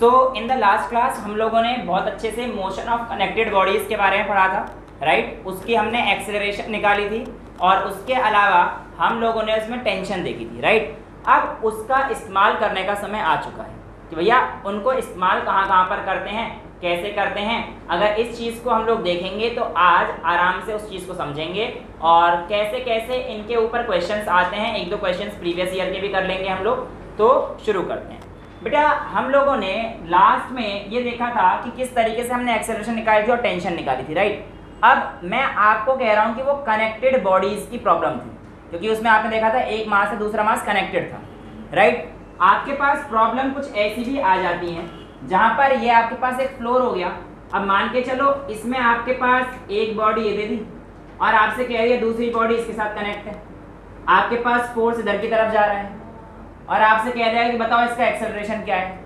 So in the last class हम लोगों ने बहुत अच्छे से मोशन ऑफ कनेक्टेड बॉडीज़ के बारे में पढ़ा था, राइट। उसकी हमने एक्सेलरेशन निकाली थी और उसके अलावा हम लोगों ने उसमें टेंशन देखी थी, राइट। अब उसका इस्तेमाल करने का समय आ चुका है कि भैया उनको इस्तेमाल कहाँ कहाँ पर करते हैं, कैसे करते हैं। अगर इस चीज़ को हम लोग देखेंगे तो आज आराम से उस चीज़ को समझेंगे और कैसे कैसे इनके ऊपर क्वेश्चंस आते हैं। एक दो क्वेश्चंस प्रीवियस ईयर के भी कर लेंगे हम लोग। तो शुरू करते हैं बेटा। हम लोगों ने लास्ट में ये देखा था कि किस तरीके से हमने एक्सेलरेशन निकाली थी और टेंशन निकाली थी, राइट। अब मैं आपको कह रहा हूँ कि वो कनेक्टेड बॉडीज़ की प्रॉब्लम थी, क्योंकि उसमें आपने देखा था एक मास से दूसरा मास कनेक्टेड था, राइट। आपके पास प्रॉब्लम कुछ ऐसी भी आ जाती हैं जहाँ पर ये आपके पास एक फ्लोर हो गया। अब मान के चलो इसमें आपके पास एक बॉडी ये दे दी और आपसे कह रही है दूसरी बॉडी इसके साथ कनेक्ट है। आपके पास फोर्स इधर की तरफ जा रहा है और आपसे कह रहा है कि बताओ इसका एक्सेलरेशन क्या है,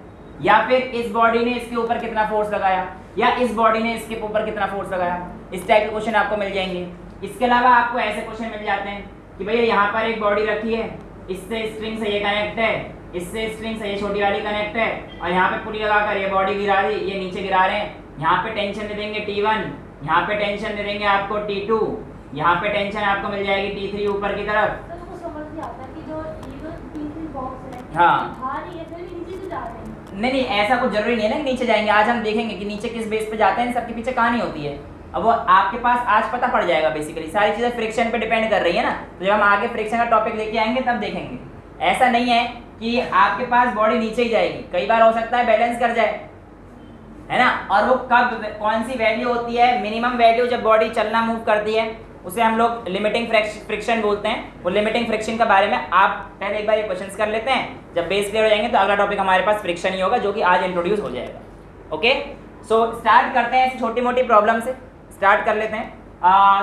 या फिर इस बॉडी ने इसके ऊपर कितना फोर्स लगाया, या इस बॉडी ने इसके ऊपर कितना फोर्स लगाया। इस टाइप के क्वेश्चन आपको मिल जाएंगे। इसके अलावा आपको ऐसे क्वेश्चन मिल जाते हैं कि भैया यहाँ पर एक बॉडी रखी है, इससे स्ट्रिंग से ये कनेक्ट है, इससे स्ट्रिंग से ये छोटी वाली कनेक्ट है, और यहाँ पे पुली लगाकर ये बॉडी गिरा दी, ये नीचे गिरा रहे हैं। यहाँ पे टेंशन दे देंगे T1, यहाँ पे टेंशन दे देंगे आपको T2, यहाँ पे टेंशन आपको मिल जाएगी T3 ऊपर की तरफ। हाँ नहीं, ऐसा कुछ जरूरी नहीं है ना नीचे जाएंगे। आज हम देखेंगे कि नीचे किस बेस पे जाते हैं, सबके पीछे कहानी होती है। अब वो आपके पास आज पता पड़ जाएगा। बेसिकली सारी चीज़ें फ्रिक्शन पे डिपेंड कर रही है ना, तो जब हम आगे फ्रिक्शन का टॉपिक लेके आएंगे तब देखेंगे। ऐसा नहीं है कि आपके पास बॉडी नीचे ही जाएगी, कई बार हो सकता है बैलेंस कर जाए, है ना। और वो कब कौन सी वैल्यू होती है, मिनिमम वैल्यू जब बॉडी चलना मूव करती है उसे हम लोग लिमिटिंग फ्रिक्शन बोलते हैं। वो लिमिटिंग फ्रिक्शन के बारे में आप पहले एक बार ये क्वेश्चंस कर लेते हैं। जब बेस क्लियर हो जाएंगे तो अगला टॉपिक हमारे पास फ्रिक्शन ही होगा, जो कि आज इंट्रोड्यूस हो जाएगा। ओके, सो स्टार्ट करते हैं। छोटी मोटी प्रॉब्लम से स्टार्ट कर लेते हैं।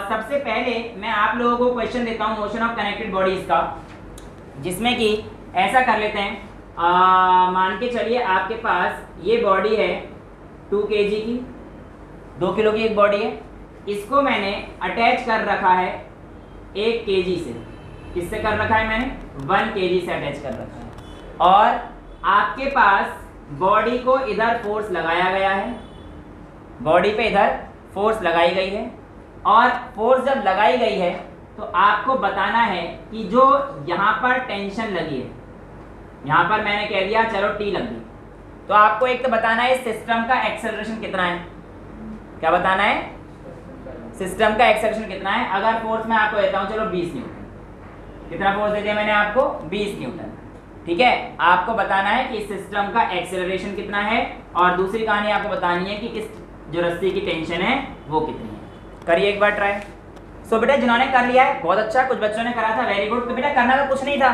सबसे पहले मैं आप लोगों को क्वेश्चन देता हूँ मोशन ऑफ कनेक्टेड बॉडीज का, जिसमें कि ऐसा कर लेते हैं। मान के चलिए आपके पास ये बॉडी है 2 kg की, 2 किलो की एक बॉडी है। इसको मैंने अटैच कर रखा है 1 kg से। किससे कर रखा है मैंने? 1 kg से अटैच कर रखा है। और आपके पास बॉडी को इधर फोर्स लगाया गया है, बॉडी पे इधर फोर्स लगाई गई है। और फोर्स जब लगाई गई है तो आपको बताना है कि जो यहाँ पर टेंशन लगी है, यहाँ पर मैंने कह दिया चलो T लग गई, तो आपको एक तो बताना है सिस्टम का एक्सेलरेशन कितना है। क्या बताना है? सिस्टम का एक्सेलरेशन कितना है। अगर फोर्स मैं आपको देता हूँ चलो 20 न्यूटन। कितना फोर्स दे दिया मैंने आपको? 20 न्यूटन। ठीक है, आपको बताना है कि सिस्टम का एक्सेलरेशन कितना है, और दूसरी कहानी आपको बतानी है कि किस जो रस्सी की टेंशन है वो कितनी है। करिए एक बार ट्राई। सो बेटा जिन्होंने कर लिया है बहुत अच्छा, कुछ बच्चों ने करा था, वेरी गुड। तो बेटा करना तो कुछ नहीं था।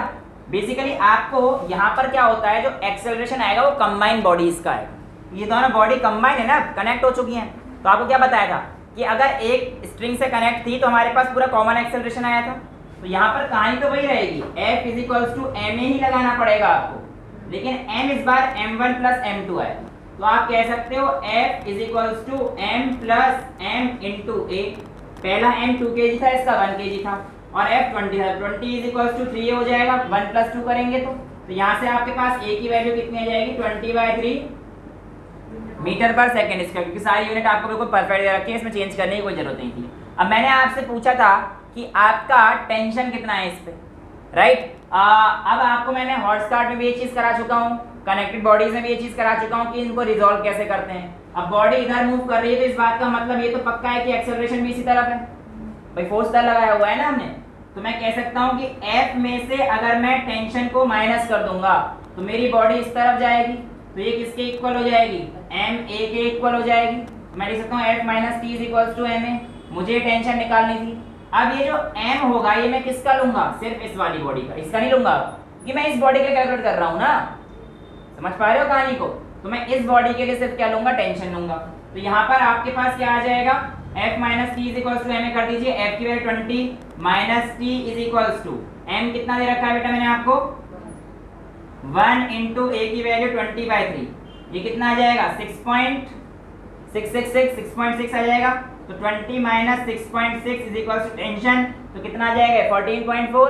बेसिकली आपको यहाँ पर क्या होता है, जो एक्सेलरेशन आएगा वो कंबाइन बॉडीज का आएगा। ये दोनों बॉडी कंबाइन है ना, कनेक्ट हो चुकी हैं। तो आपको क्या बताया था कि अगर एक स्ट्रिंग से कनेक्ट थी तो हमारे पास पूरा कॉमन एक्सेलरेशन आया था। तो यहाँ पर कहानी तो वही रहेगी, F = ma ही लगाना पड़ेगा आपको, लेकिन m इस बार m1 + m2 है। तो आप कह सकते हो F = m + m × a। पहला m 2 kg था, इसका 1 kg था, और F 20 था। 20 = 3 हो जाएगा, 1 + 2 करेंगे तो यहाँ से आपके पास a की वैल्यू कितनी आ जाएगी? 20/3 मीटर/सेकंड स्क्वायर, क्योंकि सारी यूनिट आपको बिल्कुल परफेक्ट दे रखी है, इसमें चेंज करने की कोई जरूरत नहीं थी। अब मैंने आपसे पूछा था कि आपका टेंशन कितना है इस पे, राइट। अब आपको मैंने हॉटस्टार्ट में भी ये चीज़ करा चुका हूँ, कनेक्टेड बॉडीज में भी ये चीज़ करा चुका हूँ कि इनको रिजॉल्व कैसे करते हैं। अब बॉडी इधर मूव कर रही है तो इस बात का मतलब ये तो पक्का है कि एक्सेलरेशन भी इसी तरफ है। भाई फोर्स इधर लगाया हुआ है ना हमने, तो मैं कह सकता हूँ कि F में से अगर मैं टेंशन को माइनस कर दूंगा तो मेरी बॉडी इस तरफ जाएगी, तो ये किसके इक्वल हो जाएगी? ma के इक्वल हो जाएगी। मैं लिख सकता हूँ F - T = ma। मुझे टेंशन निकालनी थी। अब ये जो m होगा ये मैं किसका लूंगा? सिर्फ इस वाली बॉडी का, इसका नहीं लूंगा, कि मैं इस बॉडी का कैलकुलेट कर रहा हूँ ना। समझ पा रहे हो कहानी को? तो मैं इस बॉडी के लिए सिर्फ क्या लूंगा? टेंशन लूंगा। तो यहाँ पर आपके पास क्या आ जाएगा? F - T = ma कर दीजिए। F की वैल्यू 20 - T = m कितना दे रखा है बेटा मैंने आपको? 1 × a की वैल्यू 20/3। ये कितना आ जाएगा? 6.666 आ जाएगा। तो 20 - 6.6 = टेंशन, तो कितना आ जाएगा? 13.4।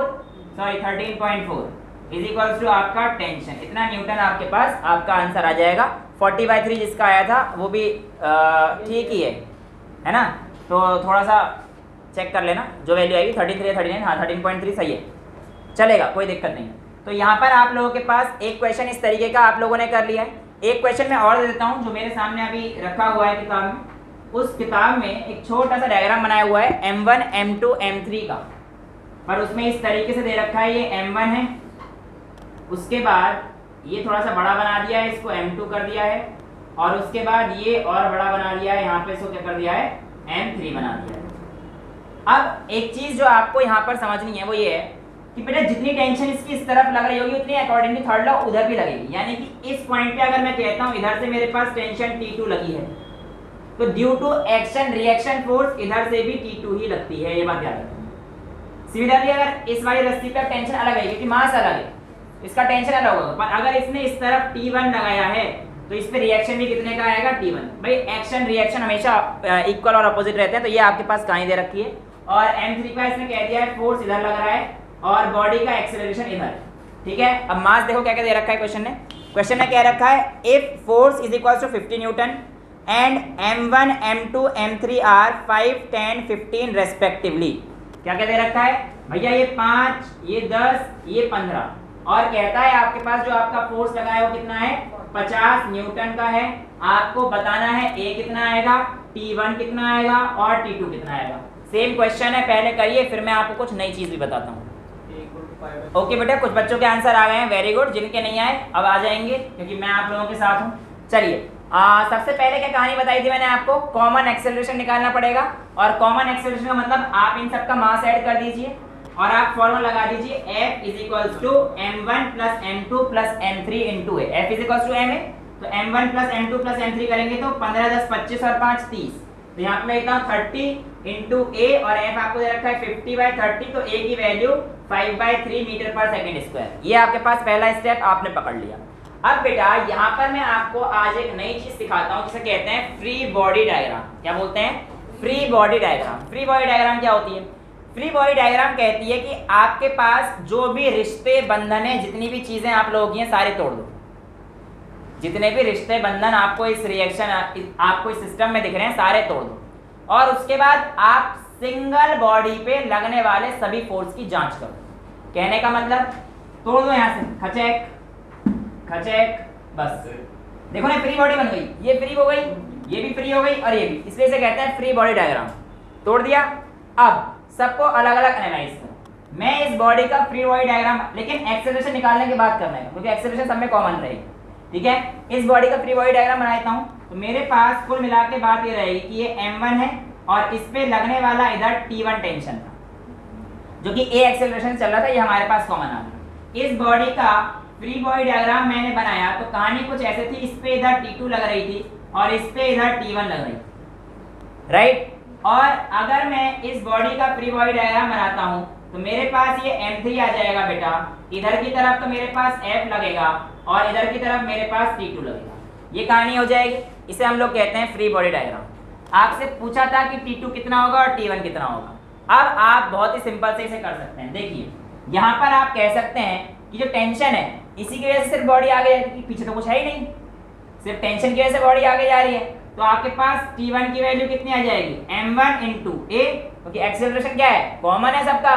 इज इक्वल्स टू आपका टेंशन, इतना न्यूटन आपके पास आपका आंसर आ जाएगा। 40/3 जिसका आया था वो भी ठीक ही है ना। तो थोड़ा सा चेक कर लेना, जो वैल्यू आएगी 33 या 39, हाँ 13.3 सही है, चलेगा, कोई दिक्कत नहीं है। तो यहाँ पर आप लोगों के पास एक क्वेश्चन इस तरीके का आप लोगों ने कर लिया है। एक क्वेश्चन मैं और दे देता हूँ जो मेरे सामने अभी रखा हुआ है किताब में। उस किताब में एक छोटा सा डायग्राम बनाया हुआ है M1 M2 M3 का, पर उसमें इस तरीके से दे रखा है, ये M1 है, उसके बाद ये थोड़ा सा बड़ा बना दिया है, इसको M2 कर दिया है, और उसके बाद ये और बड़ा बना दिया है, यहाँ पे इसको क्या कर दिया है, M3 बना दिया है। अब एक चीज़ जो आपको यहाँ पर समझनी है वो ये है कि बेटा जितनी टेंशन इसकी इस तरफ लग रही होगी उतनी अकॉर्डिंग टू थर्ड लॉ उधर भी लगेगी। यानी कि इस पॉइंट पे अगर मैं कहता हूँ इधर से मेरे पास टेंशन T2 लगी है, तो due to action reaction force इधर से भी T2 ही लगती है, ये बात याद रखना। सिमिलरली अगर इस वाली रस्सी पे टेंशन अलग है क्योंकि मास अलग है, इसका टेंशन अलग होगा, पर अगर इसने इस तरफ T1 लगाया है तो इस पे रिएक्शन भी कितने का आएगा, T1। भाई एक्शन रिएक्शन हमेशा इक्वल और अपोजिट रहते हैं, तो ये आपके पास कहीं दे रखी है। और M3 का इसने कह दिया है फोर्स इधर लग रहा है और बॉडी का एक्सेलरेशन इधर, ठीक है। अब मास देखो क्या क्या दे रखा है क्वेश्चन ने। क्वेश्चन ने क्या रखा है, if force is equal to 50 newton and M1 M2 M3 are 5 10 15 respectively. क्या क्या दे रखा है भैया, ये 5 ये 10 ये 15, और कहता है आपके पास जो आपका फोर्स लगा है वो कितना है, 50 न्यूटन का है। आपको बताना है A कितना आएगा, T1 कितना आएगा और T2 कितना आएगा। सेम क्वेश्चन है, पहले करिए फिर मैं आपको कुछ नई चीज भी बताता हूँ। ओके बेटा, कुछ बच्चों के आंसर आ गए हैं, वेरी गुड। जिनके नहीं आए अब आ जाएंगे क्योंकि मैं आप लोगों के साथ हूँ। चलिए सबसे पहले क्या कहानी बताई थी मैंने आपको, कॉमन एक्सेलरेशन निकालना पड़ेगा, और कॉमन एक्सेलरेशन का मतलब आप इन सबका मास ऐड कर दीजिए और आप फॉर्मूला लगा दीजिए F is equals to M1 plus M2 plus M3 into A. F is equals to M है तो M1 plus M2 plus M3 करेंगे तो 15 10 25 और 5 30, तो यहाँ पे मैं लिखता हूँ 30 इंटू ए, और F आपको दे रखा है 50/30, तो A की वैल्यू 5/3 मीटर पर सेकेंड स्क्वायर। ये आपके पास पहला स्टेप आपने पकड़ लिया। अब बेटा यहाँ पर मैं आपको आज एक नई चीज सिखाता हूँ जिसे कहते हैं फ्री बॉडी डायग्राम। क्या बोलते हैं, free body diagram. Free body diagram क्या होती है, फ्री बॉडी डायग्राम कहती है कि आपके पास जो भी रिश्ते बंधन है, जितनी भी चीजें आप लोगों की हैं सारे तोड़ दो। जितने भी रिश्ते बंधन आपको इस रिएक्शन आपको इस सिस्टम में दिख रहे हैं सारे तोड़ दो, और उसके बाद आप सिंगल बॉडी पे लगने वाले सभी फोर्स की जांच करो। कहने का मतलब तोड़ दो यहाँ से, खचेक खचेक, बस देखो ना फ्री बॉडी बन गई, ये फ्री हो गई, ये भी फ्री हो गई और ये भी, इसलिए इसे कहते हैं फ्री बॉडी डायग्राम। तोड़ दिया। अब सबको अलग अलग एनालाइज करो। मैं इस बॉडी का फ्री बॉडी डायग्राम, लेकिन एक्सेलरेशन निकालने के बाद करना है क्योंकि एक्सेलरेशन सब में कॉमन रहेगी, ठीक है। इस बॉडी का फ्री बॉडी डायग्राम बनाता हूँ, तो मेरे पास कुल मिला के बात ये रहेगी कि ये M1 है और इस पे लगने वाला इधर T1 टेंशन था जो कि A एक्सेलरेशन चल रहा था, ये हमारे पास कॉमन आ गया। इस बॉडी का फ्री बॉडी डायग्राम मैंने बनाया तो कहानी कुछ ऐसे थी, इस पे इधर T2 लग रही थी और इस पे इधर T1 लग रही थी, राइट। और अगर मैं इस बॉडी का फ्री बॉडी डायग्राम बनाता हूँ तो मेरे पास ये M3 आ जाएगा बेटा, इधर की तरफ तो मेरे पास F लगेगा और इधर की तरफ मेरे पास T2 लगेगा। ये कहानी हो जाएगी, इसे हम लोग कहते हैं फ्री बॉडी डायग्राम। आपसे पूछा था कि T2 कितना होगा और T1 कितना होगा। अब आप बहुत ही सिंपल से इसे कर सकते हैं। देखिए यहाँ पर आप कह सकते हैं कि जो टेंशन है इसी की वजह से सिर्फ बॉडी आगे जाती है, पीछे तो कुछ है ही नहीं, सिर्फ टेंशन की वजह से बॉडी आगे जा रही है। तो आपके पास T1 की वैल्यू कितनी आ जाएगी, M1 इंटू ए, क्योंकि एक्सेलरेशन क्या है, कॉमन है सबका।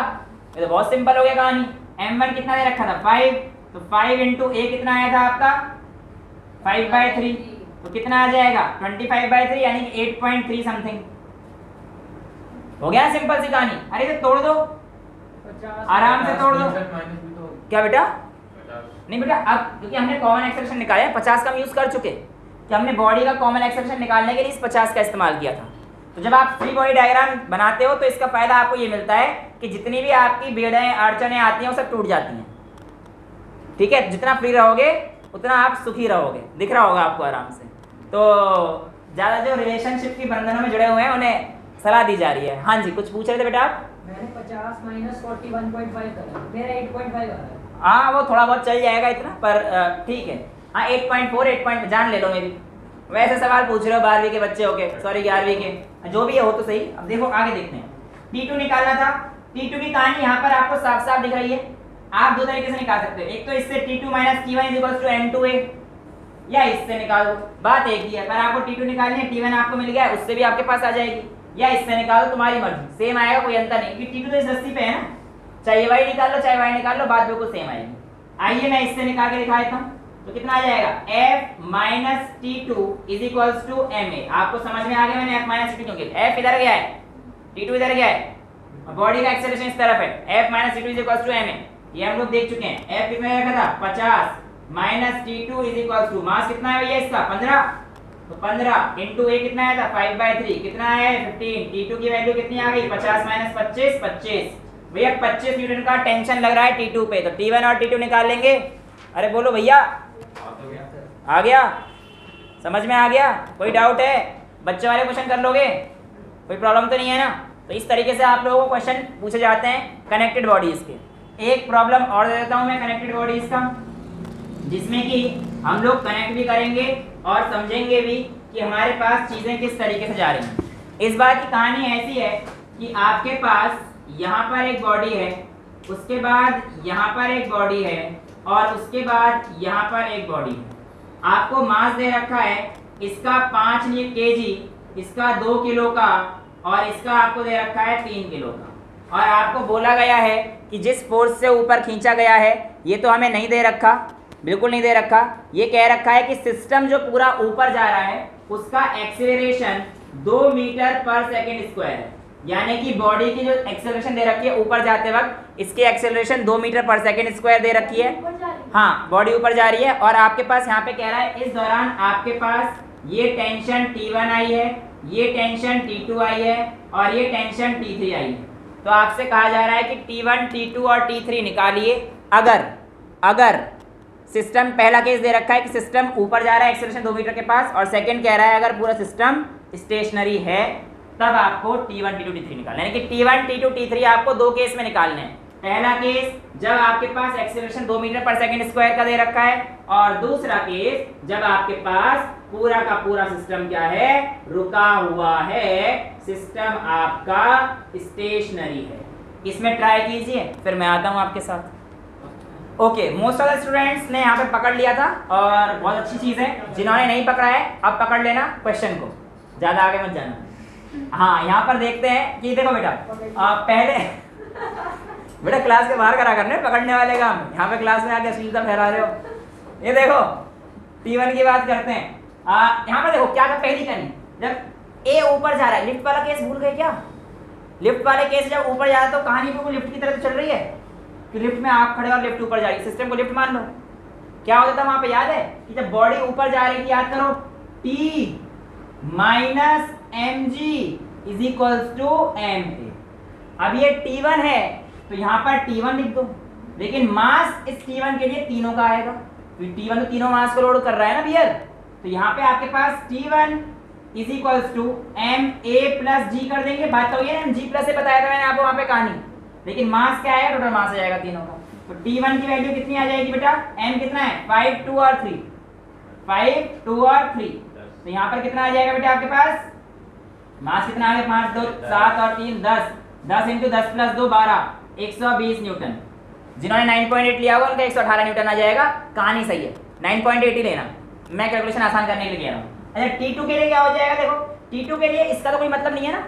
ये तो बहुत सिंपल हो गया कहानी। M1 कितना दे रखा था 5, तो 5 इंटू ए कितना आया था आपका 5/3, तो कितना आ जाएगा 25/3 यानी कि 8.3 समथिंग। हो गया सिंपल सी कहानी। अरे इसे तोड़ दो, आराम से तोड़ दो। क्या बेटा, नहीं बेटा, अब क्योंकि हमने कॉमन एक्सेलरेशन निकाला, 50 का हम यूज कर चुके कि हमने बॉडी का कॉमन एक्सेलरेशन निकालने के लिए इस 50 का इस्तेमाल किया था। तो जब आप फ्री बॉडी डायग्राम बनाते हो तो इसका फायदा आपको ये मिलता है कि जितनी भी आपकी बेड़ें अड़चनें आती हैं वो सब टूट जाती हैं, ठीक है। जितना फ्री रहोगे उतना आप सुखी रहोगे, दिख रहा होगा आपको आराम से। तो ज़्यादा जो रिलेशनशिप की बंधनों में जुड़े हुए हैं उन्हें सलाह दी जा रही है। हाँ जी, कुछ पूछ रहे थे बेटा आप? मैंने 50 माइनस 41.5 करा, मेरा 8.5 आ रहा है। हाँ वो थोड़ा बहुत चल जाएगा इतना, पर ठीक है। हाँ 8.4 8 जान ले लो मेरी। वैसे सवाल पूछ रहे हो 12वीं के बच्चे होके, सॉरी 11वीं के, जो भी है हो तो सही। अब देखो आगे देखते हैं। T2 निकालना था। T2 की कहानी यहाँ पर आपको साफ साफ दिख रही है। आप दो तरीके से निकाल सकते हो, एक तो इससे T2 minus T1 is equal to M2A, या इससे निकाल दो, बात एक ही है। पर आपको T2 निकालनी है, T1 आपको मिल गया है, उससे भी आपके पास आ जाएगी, या इससे निकाल दो, तुम्हारी मर्जी, सेम आएगा, कोई अंतर नहीं, क्योंकि T2 तो इस रस्सी पे है ना, चाहे ये वाई निकाल लो चाहे वाई निकाल लो, बात बिल्कुल सेम आएगी। आइए मैं इससे निकाल के दिखा देता हूँ, तो कितना आ जाएगा F minus T2 is equals to MA। आपको समझ में आ गया मैंने F माइनस T2 क्यों किया, F इधर गया है, T2 इधर गया है, बॉडी का एक्सेलरेशन इस तरफ है, F minus T2 is equals to MA, ये हम लोग देख चुके हैं। F कितना रखा था 50 minus T2 is equals to mass कितना है भैया इसका 15, तो 15 इनटू A कितना आया था 5/3 कितना है 15, T2 की वैल्यू कितनी आ गई 50 माइनस 25 25, भैया 25 न्यूटन का टेंशन लग रहा है T2 पे, तो T1 और T2 निकाल लेंगे। अरे बोलो भैया आ गया, समझ में आ गया, कोई डाउट है, बच्चे वाले क्वेश्चन कर लोगे, कोई प्रॉब्लम तो नहीं है ना। तो इस तरीके से आप लोगों को क्वेश्चन पूछे जाते हैं कनेक्टेड बॉडीज के। एक प्रॉब्लम और दे देता हूं मैं कनेक्टेड बॉडीज का, जिसमें कि हम लोग कनेक्ट भी करेंगे और समझेंगे भी कि हमारे पास चीज़ें किस तरीके से जा रही हैं। इस बात की कहानी ऐसी है कि आपके पास यहाँ पर एक बॉडी है, उसके बाद यहाँ पर एक बॉडी है, और उसके बाद यहाँ पर एक बॉडी है। आपको मास दे रखा है इसका 5 kg, इसका 2 किलो का, और इसका आपको दे रखा है 3 किलो का, और आपको बोला गया है कि जिस फोर्स से ऊपर खींचा गया है, ये तो हमें नहीं दे रखा, बिल्कुल नहीं दे रखा, ये कह रखा है कि सिस्टम जो पूरा ऊपर जा रहा है उसका एक्सीलरेशन 2 मीटर पर सेकेंड स्क्वायर है, यानी कि बॉडी की जो एक्सेलरेशन दे रखी है ऊपर जाते वक्त, इसकी एक्सेलरेशन 2 मीटर पर सेकेंड स्क्वायर दे रखी है। हाँ, बॉडी ऊपर जा रही है, और आपके पास यहाँ पे कह रहा है इस दौरान आपके पास ये टेंशन T1 आई है, ये टेंशन T2 आई है, और ये टेंशन T3 आई है। तो आपसे कहा जा रहा है कि T1, T2 और T3 निकालिए। अगर सिस्टम, पहला केस दे रखा है कि सिस्टम ऊपर जा रहा है एक्सेलरेशन 2 मीटर के पास, और सेकंड कह रहा है अगर पूरा सिस्टम स्टेशनरी है, तब आपको T1, T2, T3 निकालना है। यानी कि T1, T2, T3 आपको दो केस में निकालने हैं। पहला केस जब आपके पास एक्सेलरेशन 2 मीटर पर सेकंड स्क्वायर का दे रखा है, और दूसरा केस जब आपके पास पूरा का पूरा सिस्टम क्या है, रुका हुआ है, सिस्टम आपका स्टेशनरी है। इसमें ट्राई कीजिए, फिर मैं आता हूं आपके साथ। Okay, most of the students ने यहाँ पे पकड़ लिया था, और बहुत अच्छी चीज़ है। जिन्होंने नहीं पकड़ा है अब पकड़ लेना क्वेश्चन को, ज़्यादा आगे मत जाना। हाँ, यहाँ पर देखते हैं कि देखो बेटा, पहले बेटा क्लास के बाहर करा करने पकड़ने वाले काम, यहाँ पे क्लास में आके अश्लीलता फैला रहे हो। ये देखो T1 की बात करते हैं। यहाँ पर देखो क्या था पहली कहानी, जब A ऊपर जा रहा है, लिफ्ट वाला केस भूल गए क्या? लिफ्ट वाले केस जब ऊपर जा रहा है तो कहानी बिल्कुल लिफ्ट की तरह चल रही है कि लिफ्ट में आप खड़े और लिफ्ट ऊपर जा रही है, सिस्टम को लिफ्ट मान लो। क्या होता था वहां पे, याद है कि जब बॉडी ऊपर जा रही थी, याद करो, T minus mg is equals to ma। अब ये T1 है तो यहाँ पर T1 लिख दो, लेकिन मास इस T1 के लिए तीनों का आएगा, तो T1 तो तीनों मास को लोड कर रहा है ना भैया। तो यहाँ पे आपके पास T1 is equals to ma plus g कर देंगे, बात तो ये ना, g प्लस से बताया था मैंने आपको वहां पे कहानी, लेकिन मास क्या आएगा, टोटल मास आ जाएगा तीनों का। तो T1 की वैल्यू कितनी आ जाएगी बेटा, m कितना है 5, 2 और 3, 5, 2 और 3, तो यहाँ पर कितना आ जाएगा बेटा आपके पास, मास कितना आ गया 5, 2, 7 और 3 10, 10 इंटू 10 प्लस 2 12, 120 न्यूटन। जिन्होंने 9.8 लिया होगा उनका 118 न्यूटन आ जाएगा। कहानी सही है, 9.8 ही लेना, मैं कैलकुलेशन आसान करने के लिए कह रहा हूँ। अच्छा, T2 के लिए क्या हो जाएगा, देखो T2 के लिए इसका तो कोई मतलब नहीं है ना।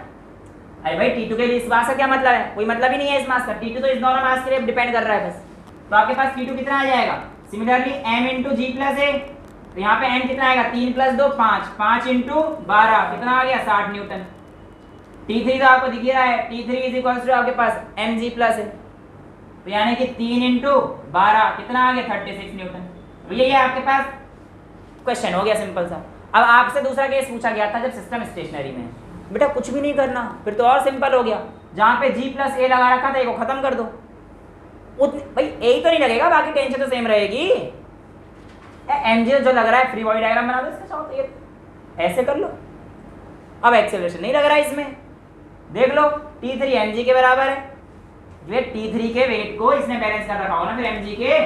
अरे भाई T2 के लिए इस मास का क्या मतलब है, कोई मतलब ही नहीं है इस मास का। T2 तो इस दोनों मास के लिए डिपेंड कर रहा है बस। तो आपके पास T2 कितना आ जाएगा, सिमिलरली m इंटू जी प्लस ए, तो यहाँ पे m कितना आएगा 3 प्लस 2 5, 5 इंटू 12 कितना आ गया 60 न्यूटन। T3 तो आपको दिख ही रहा है, T3 इज इक्वल्स टू आपके पास mg प्लस है, तो यानी कि 3 इंटू 12 कितना आ गया 36 न्यूटन। तो ये आपके पास क्वेश्चन हो गया सिंपल सा। अब आपसे दूसरा केस पूछा गया था जब सिस्टम स्टेशनरी में है, बेटा कुछ भी नहीं करना, फिर तो और सिंपल हो गया। जहाँ पे g प्लस ए लगा रखा था इसको खत्म कर दो, भाई ए ही तो नहीं लगेगा, बाकी टेंशन तो सेम रहेगी। mg जो लग रहा है, फ्री बॉडी डायग्राम बना दो इसका, चाहो तो ये ऐसे कर लो। अब एक्सेलरेशन नहीं लग रहा है इसमें, देख लो T3 mg के बराबर है, जो T3 के वेट को इसने बैलेंस कर रखा होगा ना फिर mg के,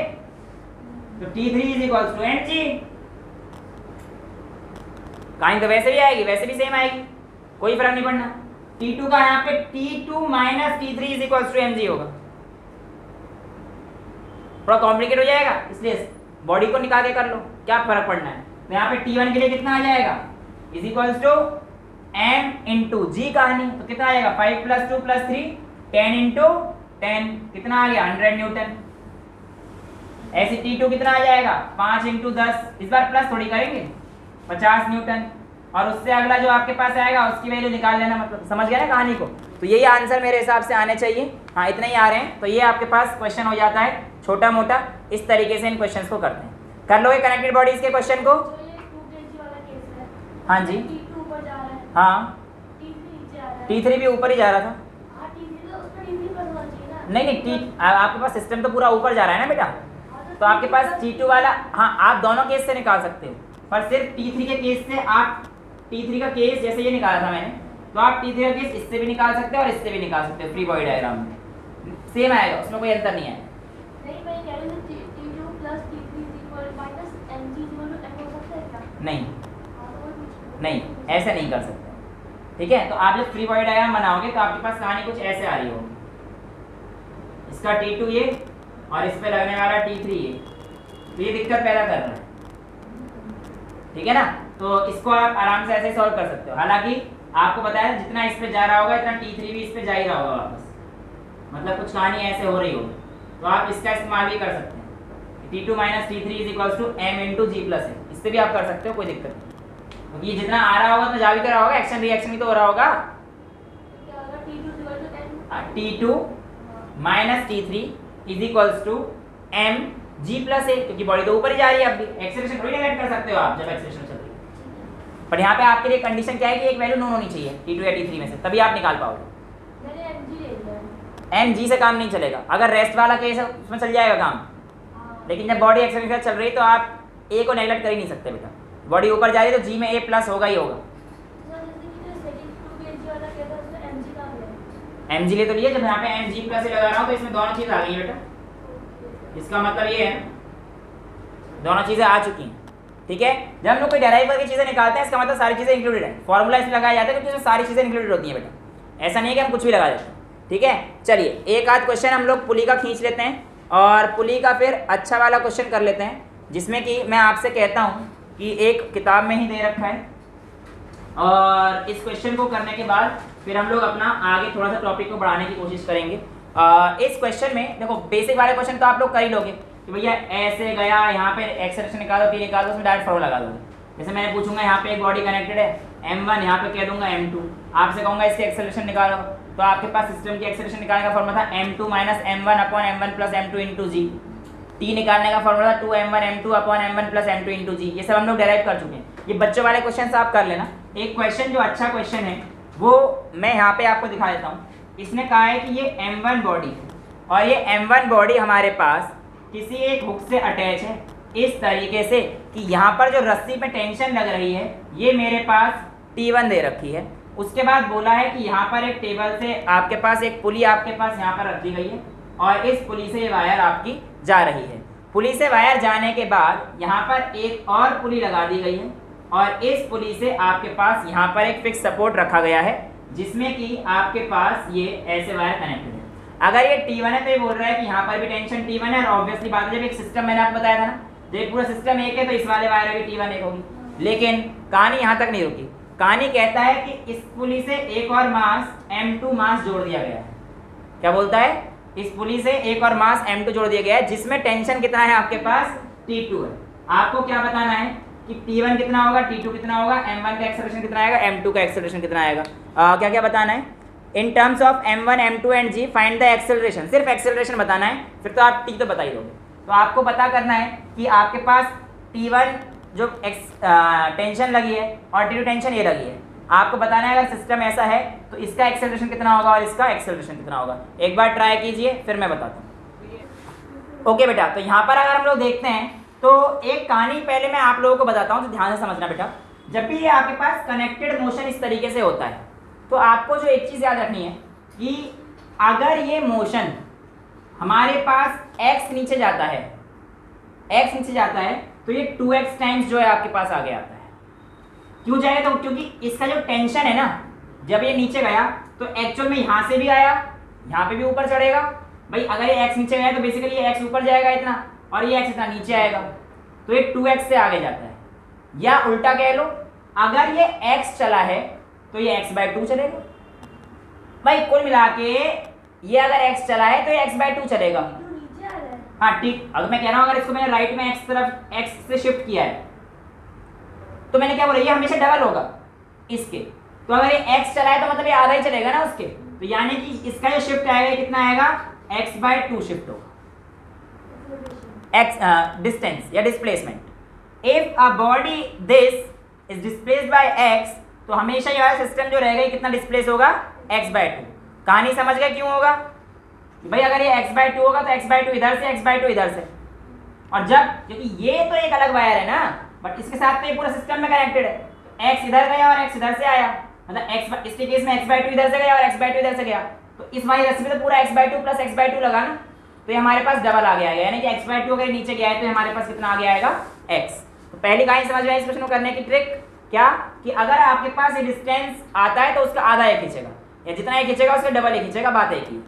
तो T3 is equals to mg। कहानी तो वैसे भी आएगी, वैसे भी सेम आएगी, कोई फर्क नहीं पड़ना। T2 का यहाँ पे T2 minus T3 is equals to mg होगा। थोड़ा कॉम्प्लिकेट हो जाएगा, इसलिए बॉडी को निकाल के कर लो, क्या फर्क पड़ना है। तो यहाँ पे T1 के लिए कितना आ जाएगा, is equals to m into g कहानी, तो कितना आ जाएगा 5 + 2 + 3 10 इंटू 10 कितना आ गया 100 न्यूटन। ऐसे T2 कितना आ जाएगा 5 इंटू 10, इस बार प्लस थोड़ी करेंगे 50 न्यूटन, और उससे अगला जो आपके पास आएगा उसकी वैल्यू निकाल लेना, मतलब समझ गए ना कहानी को। तो यही आंसर मेरे हिसाब से आने चाहिए, हाँ इतने ही आ रहे हैं। तो ये आपके पास क्वेश्चन हो जाता है छोटा मोटा, इस तरीके से इन क्वेश्चंस को करते हैं। कर लोगे कनेक्टेड बॉडीज के क्वेश्चन को। हाँ जी, हाँ T3 भी ऊपर ही जा रहा था। नहीं, आपके पास सिस्टम तो पूरा ऊपर जा रहा है ना बेटा, तो आपके पास T2 वाला, हाँ आप दोनों केस से निकाल सकते हो, पर सिर्फ T3 के केस से आप T3 का केस जैसे ये निकाला था मैंने, तो आप T3 का केस इससे भी निकाल सकते हो और इससे भी निकाल सकते हो, फ्री बॉडी डायग्राम में सेम आएगा, उसमें कोई अंतर नहीं है। नहीं ऐसा नहीं कर सकते, ठीक है। तो आप जब फ्री बॉडी डायग्राम बनाओगे तो आपके पास कहानी कुछ ऐसे आ रही होगी, इसका T2 ये और इस पे लगने वाला T3 ये, तो ये दिक्कत पैदा कर रहा है, ठीक है ना। तो इसको आप आराम से ऐसे सॉल्व कर सकते हो। हालांकि आपको बताया जितना इस पे जा रहा होगा इतना T3 भी इस पे जा ही रहा होगा वापस, मतलब कुछ कहानी ऐसे हो रही होगी, तो आप इसका इस्तेमाल भी कर सकते हैं। T2 - T3 = m × g + n, इससे भी आप कर सकते हो, कोई दिक्कत नहीं, क्योंकि ये जितना आ रहा होगा तो जा भी तो रहा होगा, एक्शन रिएक्शन भी तो हो रहा होगा। T2 - T3 = m g + a, क्योंकि बॉडी तो ऊपर ही जा रही है, अब भी एक्सेलरेशन थोड़ी नेगेट कर सकते हो आप जब एक्सेलरेशन चल रही है। पर यहाँ पे आपके लिए कंडीशन क्या है कि एक वैल्यू नोन होनी चाहिए T2 या T3 में से, तभी आप निकाल पाओगे। mg से काम नहीं चलेगा, अगर रेस्ट वाला केस है उसमें चल जाएगा काम, लेकिन जब बॉडी एक्सेलरेशन चल रही है तो आप a को नेगलेक्ट कर ही नहीं सकते बेटा, बॉडी ऊपर जा रही है तो g में a+ होगा ही होगा। mg ले तो लिए, जब यहाँ पे mg + लगा रहा हूँ तो इसमें दोनों चीज़ आ गई बेटा, इसका मतलब ये है दोनों चीज़ें आ चुकी हैं, ठीक है। जब हम लोग कोई डेराइव करके चीज़ें निकालते हैं इसका मतलब सारी चीज़ें इंक्लूडेड है, फॉर्मूला इसमें लगाया जाता है क्योंकि इसमें सारी चीज़ें इंक्लूडेड होती हैं बेटा, ऐसा नहीं है कि हम कुछ भी लगा देते हैं, ठीक है। चलिए एक आध क्वेश्चन हम लोग पुली का खींच लेते हैं, और पुली का फिर अच्छा वाला क्वेश्चन कर लेते हैं, जिसमें कि मैं आपसे कहता हूँ कि एक किताब में ही दे रखा है, और इस क्वेश्चन को करने के बाद फिर हम लोग अपना आगे थोड़ा सा टॉपिक को बढ़ाने की कोशिश करेंगे। इस क्वेश्चन में देखो बेसिक वाले क्वेश्चन तो आप लोग कर ही लोगे कि भैया ऐसे गया, यहाँ पे एक्सेलरेशन निकालो, P निकालो, उसमें डायरेक्ट फॉर्मूला लगा दोगे। जैसे मैंने पूछूंगा यहाँ पे एक बॉडी कनेक्टेड है m1, यहाँ पे कह दूंगा m2, आपसे कहूँगा इसके एक्सेलरेशन निकालो, तो आपके पास सिस्टम की एक्सेलरेशन निकालने का फॉर्मूला था m2 - m1/m1 + m2 × g। t निकालने का formula 2m1 m2/m1 + m2 × g। ये सब हम लोग डेराइव कर चुके हैं, ये बच्चों वाले क्वेश्चन आप कर लेना। एक क्वेश्चन जो अच्छा क्वेश्चन है वो मैं यहाँ पे आपको दिखा देता हूँ। इसने कहा है कि ये m1 बॉडी और ये m1 बॉडी हमारे पास किसी एक हुक से अटैच है इस तरीके से कि यहाँ पर जो रस्सी पे टेंशन लग रही है ये मेरे पास T1 दे रखी है। उसके बाद बोला है कि यहाँ पर एक टेबल से आपके पास एक पुली आपके पास यहाँ पर रख दी गई है और इस पुली से ये वायर आपकी जा रही है। पुली से वायर जाने के बाद यहाँ पर एक और पुली लगा दी गई है और इस पुली से आपके पास यहाँ पर एक फिक्स सपोर्ट रखा गया है जिसमें कि आपके पास ये ऐसे वायर कनेक्टेड है। अगर ये T1 है तो ये बोल रहा है कि यहाँ पर भी टेंशन T1 है और ऑब्वियसली बात है जब एक सिस्टम मैंने आपको बताया था ना, जब एक पूरा सिस्टम एक है तो इस वाले वायर में भी T1 एक होगी। लेकिन कहानी यहाँ तक नहीं रुकी, कहानी कहता है कि इस पुली से एक और मास M2 मास जोड़ दिया गया है। क्या बोलता है? इस पुली से एक और मास M2 जोड़ दिया गया है जिसमें टेंशन कितना है आपके पास T2 है। आपको क्या बताना है कि T1 कितना होगा, T2 कितना होगा, M1 का एक्सेलरेशन कितना आएगा, M2 का एक्सेलरेशन कितना आएगा। क्या क्या बताना है? In terms of M1, M2 and G find the acceleration. सिर्फ एक्सेलरेशन बताना है, फिर तो आप T तो बता ही दोगे। तो आपको पता करना है कि आपके पास T1 जो टेंशन लगी है और T2 टेंशन ये लगी है। आपको बताना है अगर सिस्टम ऐसा है तो इसका एक्सेलरेशन कितना होगा और इसका एक्सेलरेशन कितना होगा। एक बार ट्राई कीजिए फिर मैं बताता हूँ। ओके बेटा, तो यहाँ पर अगर हम लोग देखते हैं तो एक कहानी पहले मैं आप लोगों को बताता हूँ तो ध्यान से समझना बेटा। जब भी ये आपके पास कनेक्टेड मोशन इस तरीके से होता है तो आपको जो एक चीज़ याद रखनी है कि अगर ये मोशन हमारे पास x नीचे जाता है, x नीचे जाता है तो ये 2x टाइम्स जो है आपके पास आगे आता है। क्यों जाएगा? तो क्योंकि इसका जो टेंशन है ना, जब ये नीचे गया तो एक्चुअल में यहाँ से भी आया, यहाँ पे भी ऊपर चढ़ेगा, भाई अगर ये x नीचे गया तो बेसिकली ये x ऊपर जाएगा इतना और ये x इतना नीचे आएगा, तो ये 2x से आगे जाता है। या उल्टा कह लो, अगर ये x चला है तो ये x/2 चलेगा। भाई कुल मिला के ये अगर x चला है तो ये x/2 चलेगा। हाँ ठीक, अगर मैं कह रहा हूँ अगर इसको मैंने राइट में x तरफ x से शिफ्ट किया है तो मैंने क्या बोला, ये हमेशा डबल होगा इसके। तो अगर ये x चला है तो मतलब ये आधा ही चलेगा ना उसके, तो यानी कि इसका जो शिफ्ट आएगा कितना आएगा, x/2 शिफ्ट होगा। x डिस्टेंस या displacement. If a body this is displaced by x, तो हमेशा ये वाला सिस्टम जो रहेगा ये कितना डिस्प्लेस होगा, x/2। कहानी समझ गए क्यों होगा भाई, अगर ये x/2 होगा तो x/2 इधर से, x/2 इधर से। और जब, क्योंकि ये तो एक अलग वायर है ना, बट इसके साथ तो ये पूरा सिस्टम में कनेक्टेड है, x इधर गया और x इधर से आया, मतलब x इसके केस में x/2 इधर से गया और x/2 इधर से गया, तो इस वाली रस्सी में तो पूरा x/2 प्लस x/2 लगा ना, तो ये हमारे पास डबल आ गया है, यानी कि x/2 अगर नीचे गया है तो हमारे पास कितना आ गया आएगा, x। तो पहली कहानी समझ में इस प्रश्न को करने की ट्रिक क्या, कि अगर आपके पास ये डिस्टेंस आता है तो उसका आधा ये खींचेगा, या जितना ये खींचेगा उसका डबल ये खींचेगा, बात एक ही।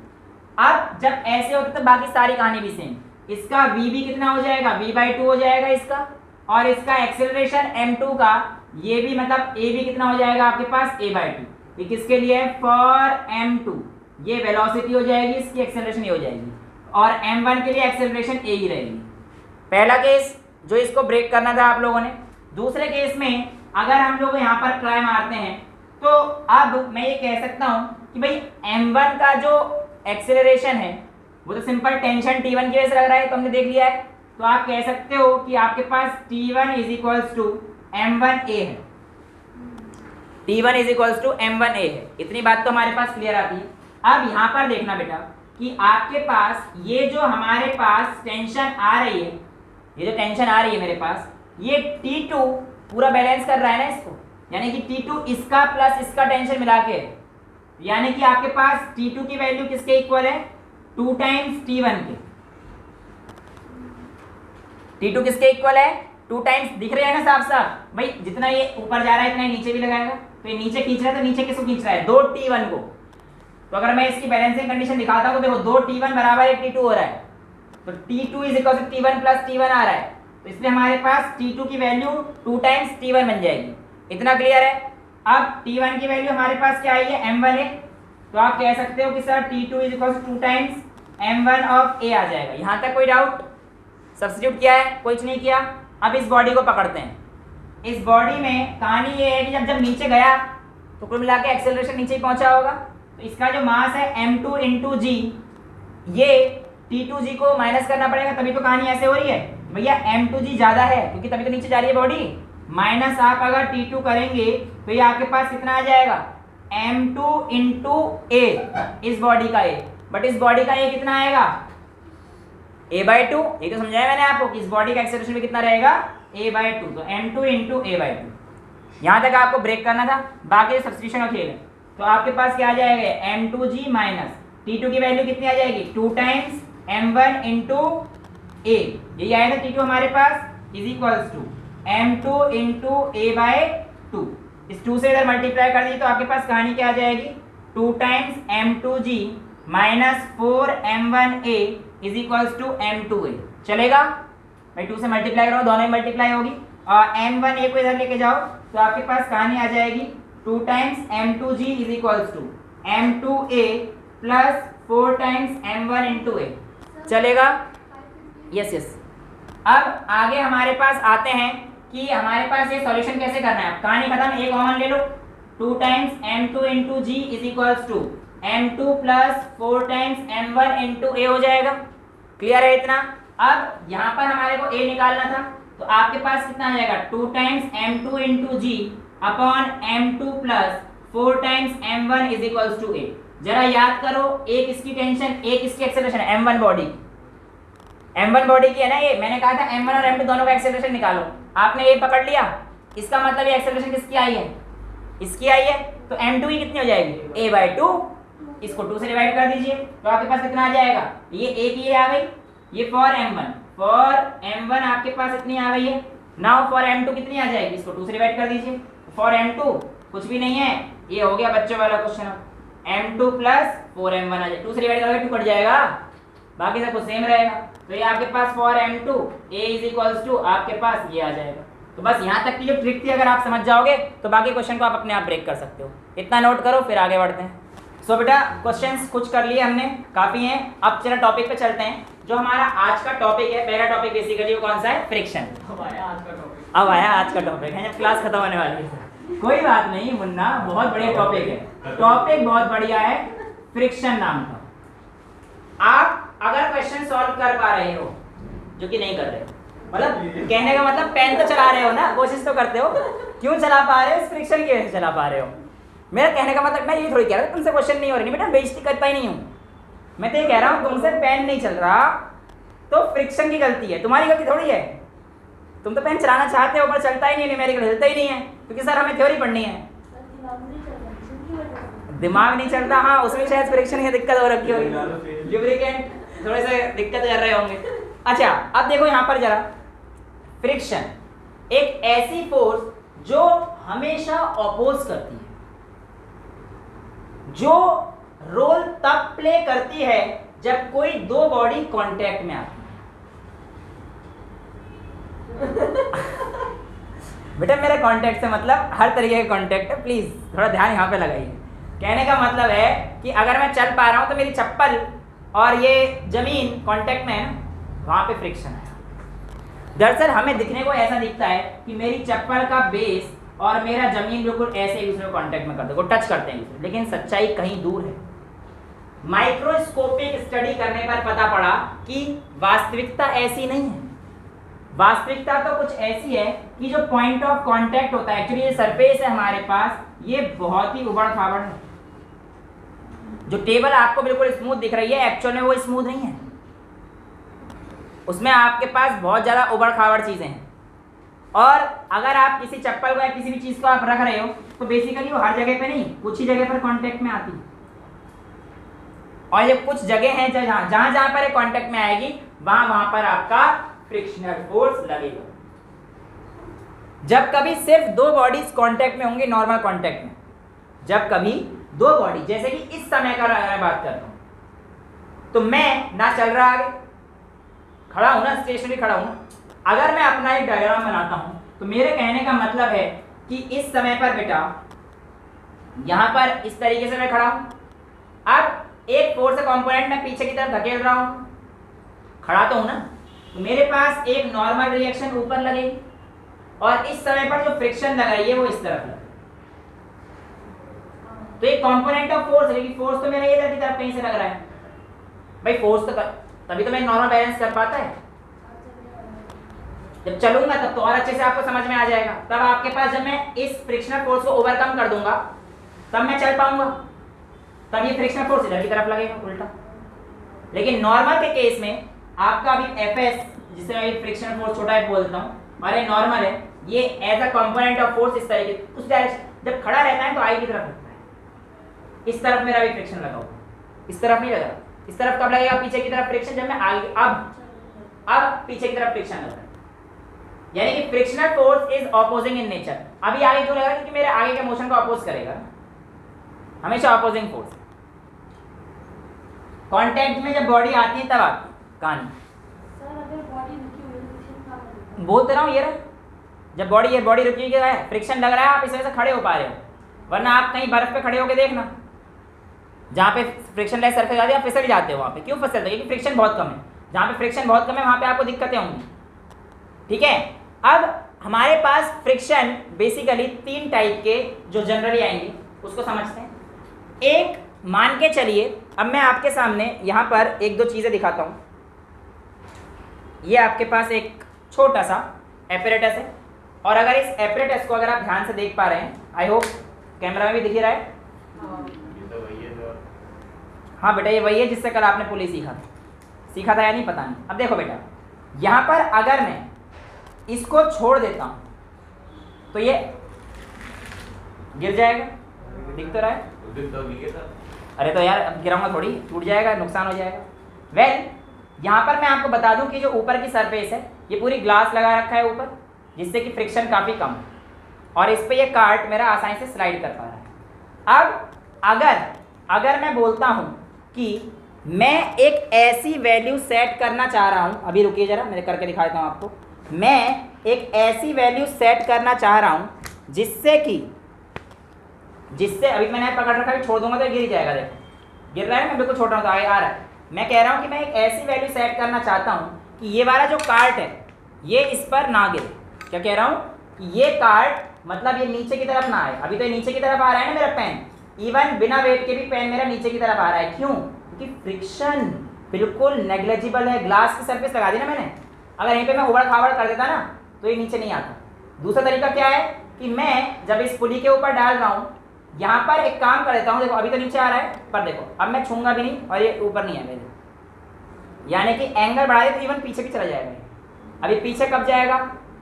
अब जब ऐसे होता है तो बाकी सारी कहानी भी सेम। इसका v भी कितना हो जाएगा, v/2 हो जाएगा इसका, और इसका एक्सेलरेशन m2 का ये भी मतलब a भी कितना हो जाएगा आपके पास, a/2। ये किसके लिए है, फॉर m2, ये वेलोसिटी हो जाएगी, इसकी एक्सेलरेशन ये हो जाएगी, और m1 के लिए एक्सेलरेशन a ही रहेगी। पहला केस जो इसको ब्रेक करना था आप लोगों ने। दूसरे केस में अगर हम लोग यहाँ पर ट्राई मारते हैं तो अब मैं ये कह सकता हूँ कि भाई m1 का जो एक्सेलरेशन है वो तो सिंपल टेंशन T1 की वजह से लग रहा है, तो हमने देख लिया है। तो आप कह सकते हो कि आपके पास T1 = m1a है, T1 = m1a है। इतनी बात तो हमारे पास क्लियर आती है। अब यहाँ पर देखना बेटा कि आपके पास ये जो हमारे पास टेंशन आ रही है, ये जो टेंशन आ रही है मेरे पास, ये T2 पूरा बैलेंस कर रहा है ना इसको, यानी कि T2 इसका प्लस इसका टेंशन मिला के, यानी कि आपके पास T2 की वैल्यू किसके इक्वल है, 2 टाइम्स T1 के। T2 किसके इक्वल है, 2 टाइम्स, दिख रहे हैं ना साफ साफ भाई, जितना ये ऊपर जा रहा है इतना ही नीचे भी लगाएगा, तो ये नीचे खींच रहा है तो नीचे किसको खींच रहा है, 2 T1 को। तो अगर मैं इसकी बैलेंसिंग कंडीशन दिखाता हूँ तो देखो 2 T1 बराबर 1 T2 हो रहा है, तो T2 = T1 + T1 आ रहा है, तो इसलिए हमारे पास T2 की वैल्यू 2 टाइम्स T1 बन जाएगी। इतना क्लियर है। अब T1 की वैल्यू हमारे पास क्या आई है, m1 है, तो आप कह सकते हो कि sir T2 = 2 times m1 of a आ जाएगा। यहाँ तक कोई डाउट? सब्स्टिट्यूट किया है, कुछ नहीं किया। अब इस बॉडी को पकड़ते हैं। इस बॉडी में कहानी ये है कि जब नीचे गया तो कुल मिला के एक्सेलरेशन नीचे ही पहुंचा होगा, तो इसका जो मास है m2 × g, ये T2g को माइनस करना पड़ेगा, तभी तो कहानी ऐसे हो रही है भैया, m2g ज़्यादा है क्योंकि तभी तो नीचे जा रही है बॉडी, माइनस आप अगर T2 करेंगे तो ये आपके पास कितना आ जाएगा, m2 × a, इस बॉडी का a, बट इस बॉडी का a कितना आएगा, a/2। ये तो समझाया मैंने आपको कि इस बॉडी का एक्सेलरेशन भी कितना रहेगा, a/2, तो m2 × a/2। यहाँ तक आपको ब्रेक करना था, बाकी सब्स्टिट्यूशन का खेल है। तो आपके पास क्या आ जाएगा, m2g माइनस T2 की वैल्यू कितनी आ जाएगी, 2 टाइम्स m1 × a, यही आएगा T2 हमारे पास, = m2 × a/2। इस 2 से इधर मल्टीप्लाई कर दीजिए तो आपके पास कहानी क्या आ जाएगी, 2 times m2g minus 4m1a = m2a। चलेगा भाई, 2 से मल्टीप्लाई करो, दोनों ही मल्टीप्लाई होगी, और m1a को इधर लेके जाओ तो आपके पास कहानी आ जाएगी 2 times m2g = m2a plus 4 times m1 × a। चलेगा, यस यस। अब आगे हमारे पास आते हैं कि हमारे पास ये सॉल्यूशन कैसे करना है। कहानी खत्म, एक कॉमन ले लो, 2 times m2 × g = m2 plus 4 times m1 × a हो जाएगा। क्लियर है इतना? अब यहाँ पर हमारे को a निकालना था, तो आपके पास कितना आ जाएगा, 2 times m2 × g upon m2 plus 4 times m1 = a। जरा याद करो, एक इसकी टेंशन, एक इसकी एक्सेलरेशन है, m1 बॉडी की, m1 बॉडी की है ना ये, मैंने कहा था m1 और m2 दोनों का एक्सेलरेशन निकालो, आपने ये पकड़ लिया, इसका मतलब ये एक्सेलरेशन किसकी आई है, इसकी आई है, तो m2 की कितनी हो जाएगी, a/2, इसको 2 से डिवाइड कर दीजिए तो आपके पास कितना आ जाएगा, ये a की आ गई, ये फॉर m1 आपके पास इतनी आ गई है। नाउ फॉर m2 कितनी आ जाएगी, इसको 2 से डिवाइड कर दीजिए, फॉर m2 कुछ भी नहीं है, ये हो गया बच्चों वाला क्वेश्चन, m2 प्लस 4m1 आ जाएगा, 2 से डिवाइड करोगे 2 कट जाएगा, बाकी सब कुछ सेम रहेगा। तो ये आपके पास for m2 a is equals to आपके पास ये आ जाएगा। तो बस यहाँ तक की जो ट्रिक थी अगर आप समझ जाओगे तो बाकी क्वेश्चन को आप अपने आप ब्रेक कर सकते हो। इतना नोट करो फिर आगे बढ़ते हैं। सो बेटा क्वेश्चंस कुछ कर लिए हमने, काफ़ी हैं। अब चलो टॉपिक पे चलते हैं। जो हमारा आज का टॉपिक है, पहला टॉपिक बेसिकली वो कौन सा है? फ्रिक्शन। अब आया आज का टॉपिक है जब क्लास खत्म होने वाली है। कोई बात नहीं मुन्ना, बहुत बढ़िया टॉपिक है। टॉपिक बहुत बढ़िया है, फ्रिक्शन नाम का। आप अगर क्वेश्चन सॉल्व कर पा रहे हो, जो कि नहीं कर रहे हो, मतलब कहने का मतलब पेन तो चला रहे हो ना, कोशिश तो करते हो। क्यों चला पा रहे हो? इस फ्रिक्शन की वजह से चला पा रहे हो। मेरा कहने का मतलब मैं ये थोड़ी कह रहा हूँ तुमसे क्वेश्चन नहीं हो रही, बेटा बेइज्जती करता ही नहीं हूँ। मैं तो ये कह रहा हूँ तुमसे पेन नहीं चल रहा तो फ्रिक्शन की गलती है, तुम्हारी गलती थोड़ी है। तुम तो पेन चलाना चाहते हो पर चलता ही नहीं, न्यूमेरिकल हिलता ही नहीं है, क्योंकि सर हमें थ्योरी पढ़नी है। दिमाग नहीं चलता, हाँ उसमें शायद फ्रिक्शन की दिक्कत हो रखी होगी, लुब्रिकेंट थोड़े से दिक्कत कर रहे होंगे। अच्छा अब देखो यहाँ पर जरा, फ्रिक्शन एक ऐसी फोर्स जो हमेशा अपोज करती है, जो रोल तब प्ले करती है जब कोई दो बॉडी कांटेक्ट में आती है। बेटा मेरे कांटेक्ट से मतलब हर तरीके के कांटेक्ट है, प्लीज थोड़ा ध्यान यहाँ पे लगाइए। कहने का मतलब है कि अगर मैं चल पा रहा हूं तो मेरी चप्पल और ये जमीन कांटेक्ट में है ना, वहां पे फ्रिक्शन है। दरअसल हमें दिखने को ऐसा दिखता है कि मेरी चप्पल का बेस और मेरा जमीन बिल्कुल ऐसे एक दूसरे को कांटेक्ट में करते हैं, टच करते हैं, लेकिन सच्चाई कहीं दूर है। माइक्रोस्कोपिक स्टडी करने पर पता पड़ा कि वास्तविकता ऐसी नहीं है। वास्तविकता तो कुछ ऐसी है कि जो पॉइंट ऑफ कांटेक्ट होता है, एक्चुअली ये सरफेस है हमारे पास, ये बहुत ही उबड़ खाबड़ है। जो टेबल आपको बिल्कुल स्मूथ दिख रही है, एक्चुअल में वो स्मूथ नहीं है, उसमें आपके पास बहुत ज़्यादा उबड़ खाबड़ चीज़ें हैं। और अगर आप किसी चप्पल को या किसी भी चीज़ को आप रख रहे हो तो बेसिकली वो हर जगह पे नहीं, कुछ ही जगह पर कांटेक्ट में आती है। और ये कुछ जगह हैं जहाँ जहाँ पर कांटेक्ट में आएगी वहाँ पर आपका फ्रिक्शनल फोर्स लगेगा। जब कभी सिर्फ दो बॉडीज कांटेक्ट में होंगी, नॉर्मल कांटेक्ट में, जब कभी दो बॉडी, जैसे कि इस समय का मैं बात करता हूं, तो मैं ना चल रहा आगे, खड़ा हूं ना, स्टेशनरी खड़ा हूं ना। अगर मैं अपना एक डायग्राम बनाता हूं तो मेरे कहने का मतलब है कि इस समय पर बेटा यहां पर इस तरीके से मैं खड़ा हूं। अब एक फोर्स कंपोनेंट में पीछे की तरफ धकेल रहा हूं, खड़ा तो हूं ना, तो मेरे पास एक नॉर्मल रिएक्शन ऊपर लगेगी और इस समय पर जो फ्रिक्शन लग रही है वो इस तरफ लग, तो एक कंपोनेंट ऑफ फोर्स, लेकिन फोर्स तो मेरा इधर की तरफ कहीं से लग रहा है। भाई फोर्स तो तभी तो मैं नॉर्मल बैलेंस कर पाता है। जब चलूंगा तब तो और अच्छे से आपको समझ में आ जाएगा। तब आपके पास जब मैं इस फ्रिक्शनल फोर्स को ओवरकम कर दूंगा तब मैं चल पाऊंगा, तब ये फ्रिक्शनल फोर्स इधर की तरफ लगेगा उल्टा। लेकिन नॉर्मल के केस में आपका अभी Fs, जिसे मैं फ्रिक्शनल फोर्स छोटा है बोलता हूँ, और ये नॉर्मल है, ये as a component of force इस तरीके उस डायरेक्शन जब खड़ा रहता है तो आई की तरफ लगता है। इस तरफ मेरा भी फ्रिक्शन लगा हुआ, इस तरफ नहीं लगा। इस तरफ कब लगेगा? पीछे की तरफ फ्रिक्शन, जब मैं आगे अब पीछे की तरफ फ्रिक्शन लग रहा है, यानी कि frictional force is opposing in nature. अभी आगे क्यों लगा? क्योंकि मेरे आगे के मोशन को अपोज करेगा, हमेशा ऑपोजिंग फोर्स। कांटेक्ट में जब बॉडी आती है तब आती है कहानी। बोलते रहा हूँ ये रहा, जब ये बॉडी रुकी है, फ्रिक्शन लग रहा है, आप इस वजह से खड़े हो पा रहे हो, वरना आप कहीं बर्फ पे खड़े होकर देखना, जहाँ पे फ्रिक्शन लेस सरफेस आती है आप फिसल जाते हो। वहाँ पे क्यों फिसलते हो? क्योंकि फ्रिक्शन बहुत कम है। जहाँ पे फ्रिक्शन बहुत कम है वहाँ पे आपको दिक्कतें होंगी। ठीक है, अब हमारे पास फ्रिक्शन बेसिकली 3 टाइप के जो जनरली आएंगे उसको समझते हैं। एक मान के चलिए, अब मैं आपके सामने यहाँ पर एक दो चीज़ें दिखाता हूँ। ये आपके पास एक छोटा सा एपरेटस है, और अगर इस एपरेटस को अगर आप ध्यान से देख पा रहे हैं, आई होप कैमरा में भी दिख रहा है। हाँ बेटा ये वही है जिससे कल आपने पुलिस सीखा था या नहीं पता नहीं। अब देखो बेटा, यहाँ पर अगर मैं इसको छोड़ देता हूँ तो ये गिर जाएगा, दिख तो रहा है। अरे तो यार अब गिराऊंगा थोड़ी, टूट जाएगा, नुकसान हो जाएगा। वेल यहाँ पर मैं आपको बता दूं कि जो ऊपर की सरफेस है ये पूरी ग्लास लगा रखा है ऊपर, जिससे कि फ्रिक्शन काफ़ी कम है, और इस पे ये कार्ट मेरा आसानी से स्लाइड कर पा रहा है। अब अगर मैं बोलता हूँ कि मैं एक ऐसी वैल्यू सेट करना चाह रहा हूँ, अभी रुकिए जरा, मैं करके दिखा देता हूँ आपको। मैं एक ऐसी वैल्यू सेट करना चाह रहा हूँ जिससे अभी मैंने पकड़ रखा है, छोड़ दूंगा तो गिर ही जाएगा। देखो गिर रहा है, मैं बिल्कुल छोड़ रहा हूँ तो आगे आ रहा है। मैं कह रहा हूँ कि मैं एक ऐसी वैल्यू सेट करना चाहता हूँ कि ये वाला जो कार्ट है ये इस पर ना गिरे। क्या कह रहा हूँ कि ये कार्ट मतलब ये नीचे की तरफ ना आए। अभी तो ये नीचे की तरफ आ रहा है ना मेरा पेन, इवन बिना वेट के भी पेन मेरा नीचे की तरफ आ रहा है। क्यों? क्योंकि फ्रिक्शन बिल्कुल नेग्लिजिबल है। ग्लास की सरफेस लगा दी ना मैंने, अगर यहीं पे मैं उबड़ खाबड़ कर देता ना तो ये नीचे नहीं आता। दूसरा तरीका क्या है कि मैं जब इस पुली के ऊपर डाल रहा हूँ, यहाँ पर एक काम कर देता हूँ। देखो अभी तो नीचे आ रहा है, पर देखो अब मैं छूंगा भी नहीं और ये ऊपर नहीं है मेरे, यानी कि एंगल बढ़ा दे तो इवन पीछे भी चला जाएगा। अभी पीछे कब जाएगा,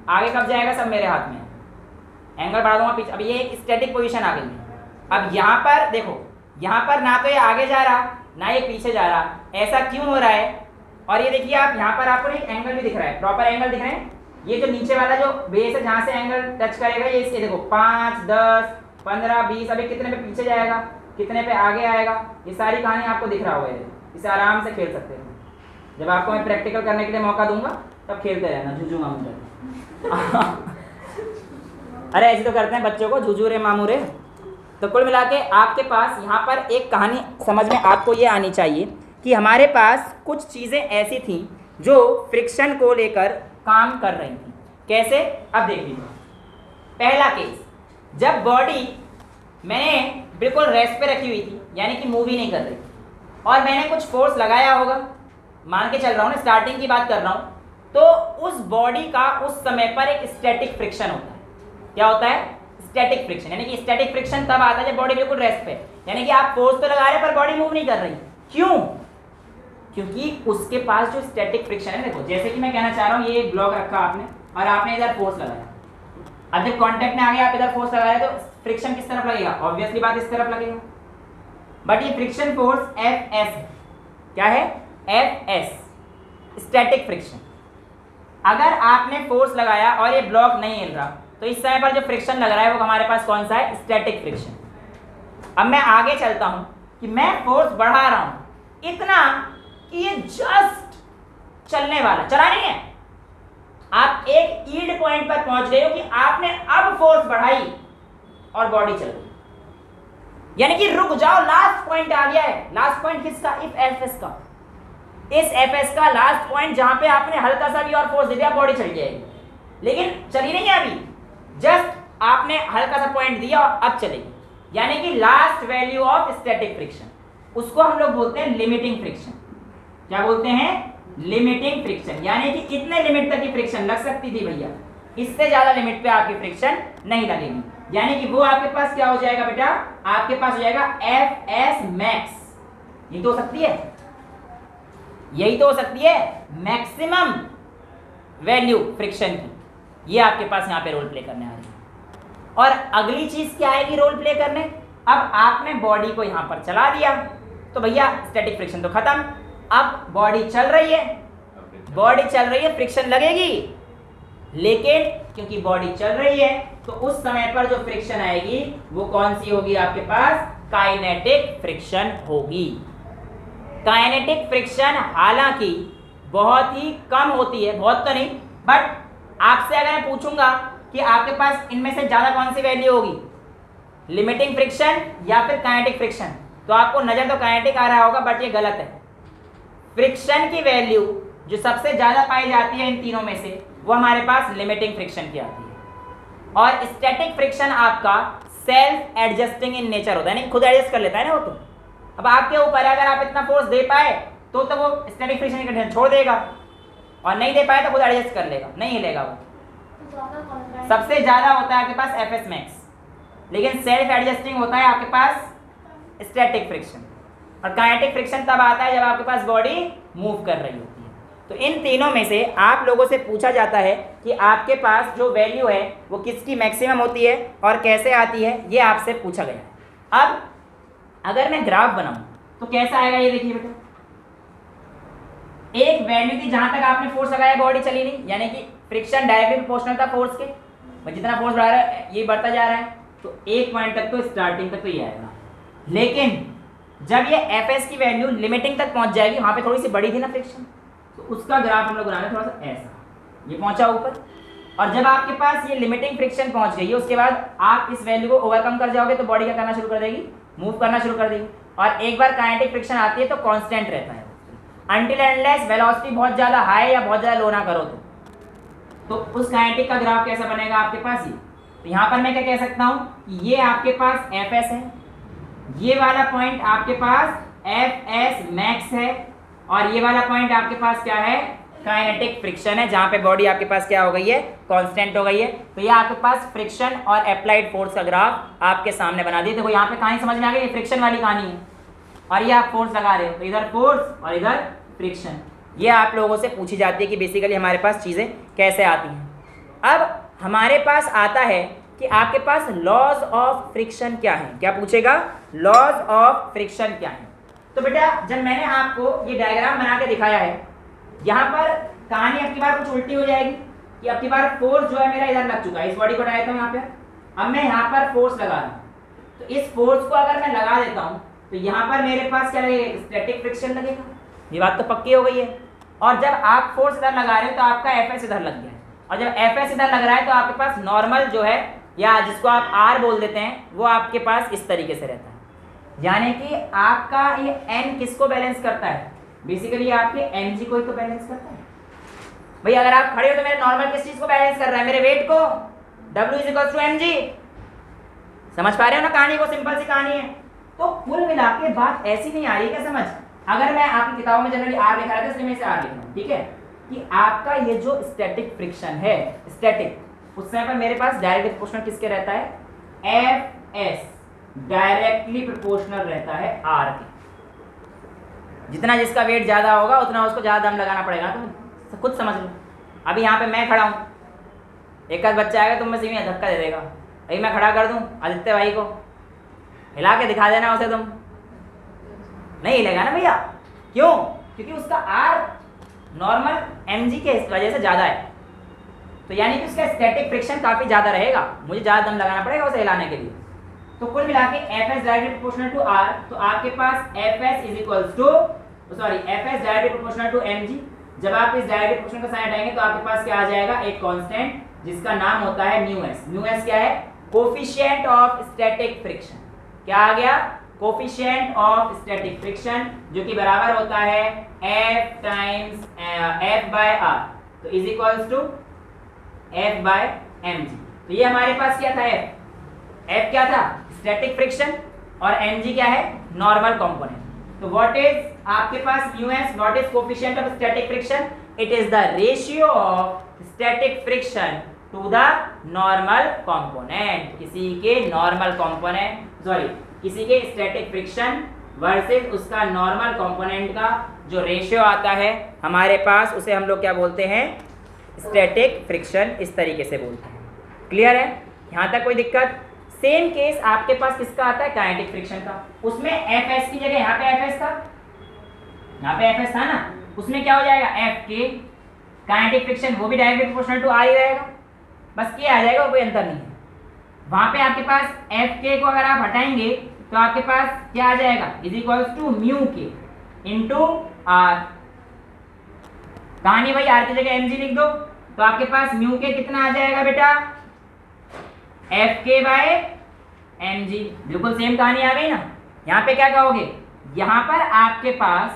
आगे कब जाएगा, सब मेरे हाथ में है। एंगल बढ़ा दूंगा पीछे, अभी ये एक स्टैटिक पोजीशन आ गई है। अब यहाँ पर देखो, यहाँ पर ना तो ये आगे जा रहा ना ये पीछे जा रहा। ऐसा क्यों हो रहा है? और ये देखिए आप यहाँ पर आपको एक एंगल भी दिख रहा है, प्रॉपर एंगल दिख रहे हैं। ये जो नीचे वाला जो बेस है जहाँ से एंगल टच करेगा, ये इसके देखो 5, 10, 15, 20, अभी कितने पे पीछे जाएगा, कितने पे आगे आएगा, ये सारी कहानी आपको दिख रहा होगा। इसे आराम से खेल सकते हैं। जब आपको मैं प्रैक्टिकल करने के लिए मौका दूंगा तब खेलते रहना, झुझू मामू रे। अरे ऐसे तो करते हैं बच्चों को, झुझू रे मामू रे। तो कुल मिला के आपके पास यहाँ पर एक कहानी समझ में आपको ये आनी चाहिए कि हमारे पास कुछ चीज़ें ऐसी थी जो फ्रिक्शन को लेकर काम कर रही थी। कैसे? अब देख लीजिए। पहला केस, जब बॉडी मैंने बिल्कुल रेस्ट पे रखी हुई थी, यानी कि मूव ही नहीं कर रही, और मैंने कुछ फोर्स लगाया होगा, मान के चल रहा हूँ ना, स्टार्टिंग की बात कर रहा हूँ, तो उस बॉडी का उस समय पर एक स्टैटिक फ्रिक्शन होता है। क्या होता है? Static friction. यानी कि स्टैटिक फ्रिक्शन तब आता है जब बॉडी बिल्कुल रेस्ट पे, यानी कि आप फोर्स तो लगा रहे हैं पर बॉडी मूव नहीं कर रही। क्यों? क्योंकि उसके पास जो स्टैटिक फ्रिक्शन है, देखो जैसे कि मैं कहना चाह रहा हूँ, ये ब्लॉक रखा आपने और आपने इधर फोर्स लगाया, अब जब कॉन्टेक्ट में आ गया आप इधर फोर्स लगा रहे तो फ्रिक्शन किस तरफ लगेगा? ऑब्वियसली बात इस तरफ लगेगा। बट ये फ्रिक्शन फोर्स Fs है। क्या है? Fs, static friction. अगर आपने फोर्स लगाया और ये ब्लॉक नहीं हिल रहा तो इस समय पर जो फ्रिक्शन लग रहा है वो हमारे पास कौन सा है? Static friction. अब मैं आगे चलता हूं कि मैं फोर्स बढ़ा रहा हूं इतना कि ये जस्ट चलने वाला, चला नहीं है, आप एक ईल्ड पॉइंट पर पहुंच गए हो कि आपने अब फोर्स बढ़ाई और बॉडी चल गई, यानी कि रुक जाओ, लास्ट पॉइंट आ गया है। लास्ट पॉइंट किसका? इफ Fs का। इस Fs का लास्ट पॉइंट जहां पे आपने हल्का सा भी और फोर्स दे दिया बॉडी चल जाएगी, लेकिन चली नहीं है अभी, जस्ट आपने हल्का सा पॉइंट दिया और अब चलेगी, यानी कि last value of static friction. उसको हम लोग बोलते हैं लिमिटिंग फ्रिक्शन। क्या बोलते हैं? Limiting friction. यानी कि इतने लिमिट तक की फ्रिक्शन लग सकती थी भैया, इससे ज्यादा लिमिट पे आपकी फ्रिक्शन नहीं लगेगी, यानी कि वो आपके पास क्या हो जाएगा बेटा? आपके पास हो जाएगा Fs मैक्स। ये तो हो सकती है, यही तो हो सकती है मैक्सिमम वैल्यू फ्रिक्शन की। ये आपके पास यहाँ पे रोल प्ले करने आ रही है। और अगली चीज क्या आएगी रोल प्ले करने? अब आपने बॉडी को यहाँ पर चला दिया तो भैया स्टैटिक फ्रिक्शन तो खत्म। अब बॉडी चल रही है, बॉडी चल रही है, फ्रिक्शन लगेगी, लेकिन क्योंकि बॉडी चल रही है तो उस समय पर जो फ्रिक्शन आएगी वो कौन सी होगी? आपके पास काइनेटिक फ्रिक्शन होगी। काइनेटिक फ्रिक्शन हालांकि बहुत ही कम होती है, बहुत तो नहीं, बट आपसे अगर मैं पूछूंगा कि आपके पास इनमें से ज्यादा कौन सी वैल्यू होगी, लिमिटिंग फ्रिक्शन या फिर काइनेटिक फ्रिक्शन, तो आपको नजर तो काइनेटिक आ रहा होगा, बट ये गलत है। फ्रिक्शन की वैल्यू जो सबसे ज्यादा पाई जाती है इन तीनों में से वो हमारे पास लिमिटिंग फ्रिक्शन की आती है। और स्टैटिक फ्रिक्शन आपका सेल्फ एडजस्टिंग इन नेचर होता है, यानी खुद एडजस्ट कर लेता है ना वो। तो अब आपके ऊपर है, अगर आप इतना फोर्स दे पाए तो वो स्टैटिक फ्रिक्शन की कंडीशन छोड़ देगा, और नहीं दे पाए तो खुद एडजस्ट कर लेगा, नहीं हिलेगा वो। सबसे ज्यादा होता है आपके पास Fs मैक्स, लेकिन सेल्फ एडजस्टिंग होता है आपके पास स्टैटिक फ्रिक्शन। और काइनेटिक फ्रिक्शन तब आता है जब आपके पास बॉडी मूव कर रही होती है। तो इन तीनों में से आप लोगों से पूछा जाता है कि आपके पास जो वैल्यू है वो किसकी मैक्सिमम होती है और कैसे आती है, ये आपसे पूछा गया है। अब अगर मैं ग्राफ बनाऊं तो कैसा आएगा ये देखिए बेटा। एक वैल्यू थी जहां तक आपने फोर्स लगाया बॉडी चली नहीं, यानी कि फ्रिक्शन डायरेक्टली प्रोपोर्शनल था फोर्स के, जितना फोर्स बढ़ा रहा है ये बढ़ता जा रहा है, तो एक पॉइंट तक तो स्टार्टिंग तक तो ये आएगा। लेकिन जब ये Fs की वैल्यू लिमिटिंग तक पहुंच जाएगी, वहां पे थोड़ी सी बड़ी थी ना फ्रिक्शन, तो उसका ग्राफ हम लोग बनाना थोड़ा सा ऐसा, ये पहुंचा ऊपर, और जब आपके पास ये लिमिटिंग फ्रिक्शन पहुंच गई है उसके बाद आप इस वैल्यू को ओवरकम कर जाओगे तो बॉडी क्या करना शुरू कर देगी, मूव करना शुरू कर देगी। और एक बार काइनेटिक फ्रिक्शन आती है तो कांस्टेंट रहता है अनटिल एंडलेस वेलोसिटी बहुत ज़्यादा हाई या बहुत ज़्यादा लो ना करो तो उस काइनेटिक का ग्राफ कैसा बनेगा आपके पास, तो यहाँ पर मैं क्या कह सकता हूँ कि ये आपके पास Fs है, ये वाला पॉइंट आपके पास Fs मैक्स है, और ये वाला पॉइंट आपके पास क्या है, काइनेटिक फ्रिक्शन है, जहाँ पे बॉडी आपके पास क्या हो गई है, कांस्टेंट हो गई है। तो ये आपके पास फ्रिक्शन और अप्लाइड फोर्स का ग्राफ आपके सामने बना दिए। देखो यहाँ पे कहानी समझ में आ गई, ये फ्रिक्शन वाली कहानी है और ये आप फोर्स लगा रहे हो, तो इधर फोर्स और इधर फ्रिक्शन। ये आप लोगों से पूछी जाती है कि बेसिकली हमारे पास चीज़ें कैसे आती हैं। अब हमारे पास आता है कि आपके पास लॉज ऑफ फ्रिक्शन क्या है, क्या पूछेगा, लॉज ऑफ फ्रिक्शन क्या है। तो बेटा जब मैंने आपको ये डायग्राम बना के दिखाया है, यहाँ पर कहानी अब की बार कुछ उल्टी हो जाएगी कि अब की बार फोर्स जो है मेरा इधर लग चुका है, इस बॉडी को डालता हूँ यहाँ पे, अब मैं यहाँ पर फोर्स लगा रहा हूँ, तो इस फोर्स को अगर मैं लगा देता हूँ तो यहाँ पर मेरे पास क्या लगेगा, स्टैटिक फ्रिक्शन लगेगा। ये बात तो पक्की हो गई है। और जब आप फोर्स इधर लगा रहे हो तो आपका Fs इधर लग गया है, और जब Fs इधर लग रहा है तो आपके पास नॉर्मल जो है, या जिसको आप R बोल देते हैं, वो आपके पास इस तरीके से रहता है। यानी कि आपका ये n किसको बैलेंस करता है, बेसिकली आपके mg को ही तो बैलेंस करता है। भाई अगर आप खड़े हो तो मेरे नॉर्मल किस चीज को बैलेंस कर रहा है, मेरे वेट को, W = mg। समझ पा रहे हो ना कहानी को, सिंपल सी कहानी है। तो कुल मिला के बात ऐसी नहीं आ रही क्या समझ, अगर मैं आपकी किताबों में जनरली R लिखा रहता है इसलिए मैं इसे R लिख रहा हूँ, ठीक है, कि आपका ये जो स्टैटिक फ्रिक्शन है, स्टैटिक, उस समय पर मेरे पास डायरेक्टली प्रोपोर्शनल किसके रहता है, Fs डायरेक्टली प्रोपोर्शनल रहता है R के। जितना जिसका वेट ज्यादा होगा उतना उसको ज्यादा दम लगाना पड़ेगा, तो खुद समझ लो। अभी यहाँ पे मैं खड़ा हूँ, एक आध बच्चा आएगा तुम में से धक्का दे देगा, अभी मैं खड़ा कर दूँ आदित्य भाई को, हिला के दिखा देना उसे, तुम नहीं हिलेगा ना भैया, क्यों, क्योंकि उसका R नॉर्मल mg के वजह से ज़्यादा है, तो यानी कि उसका स्टैटिक फ्रिक्शन काफ़ी ज़्यादा रहेगा, मुझे ज़्यादा दम लगाना पड़ेगा उसे हिलाने के लिए। तो कुल मिला के Fs directly proportional to R, तो आपके पास Fs directly proportional to mg। जब आप इस डायरेक्टली प्रोपोर्शनल का साइन हटाएंगे तो आपके पास क्या आ जाएगा, एक कांस्टेंट जिसका नाम होता है μs। μs क्या है, कोफिशिएंट ऑफ स्टैटिक फ्रिक्शन। क्या आ गया, कोफिशिएंट ऑफ स्टैटिक फ्रिक्शन, जो कि बराबर होता है F टाइम्स F/R, तो इज इक्वल्स टू F/mg। तो ये हमारे पास क्या था, F क्या था, स्टैटिक फ्रिक्शन, और mg क्या है, नॉर्मल कंपोनेंट। तो व्हाट इज आपके पास μs, what is coefficient of static friction, it is the ratio of static friction to the normal component, किसी के नॉर्मल कंपोनेंट, सॉरी किसी के स्टैटिक फ्रिक्शन वर्सेस उसका नॉर्मल कंपोनेंट का जो रेशियो आता है हमारे पास, उसे हम लोग क्या बोलते हैं, स्टैटिक फ्रिक्शन, इस तरीके से बोलते हैं। क्लियर है, यहाँ तक कोई दिक्कत। सेम केस आपके पास किसका आता है, काइनेटिक फ्रिक्शन का। उसमें Fs की जगह यहाँ पे Fs था, यहाँ पे Fs था ना, उसमें क्या हो जाएगा, Fk। काइनेटिक फ्रिक्शन वो भी डायरेक्टली प्रोपोर्शनल टू R ही रहेगा, बस K आ जाएगा, कोई अंतर नहीं है। वहां पे आपके पास Fk को अगर आप हटाएंगे तो आपके पास क्या आ जाएगा, is equals to μk into R। कहानी भाई R की जगह mg लिख दो, तो आपके पास μk कितना आ जाएगा बेटा, Fk/mg। बिल्कुल सेम कहानी आ गई ना। यहाँ पे क्या कहोगे, यहाँ पर आपके पास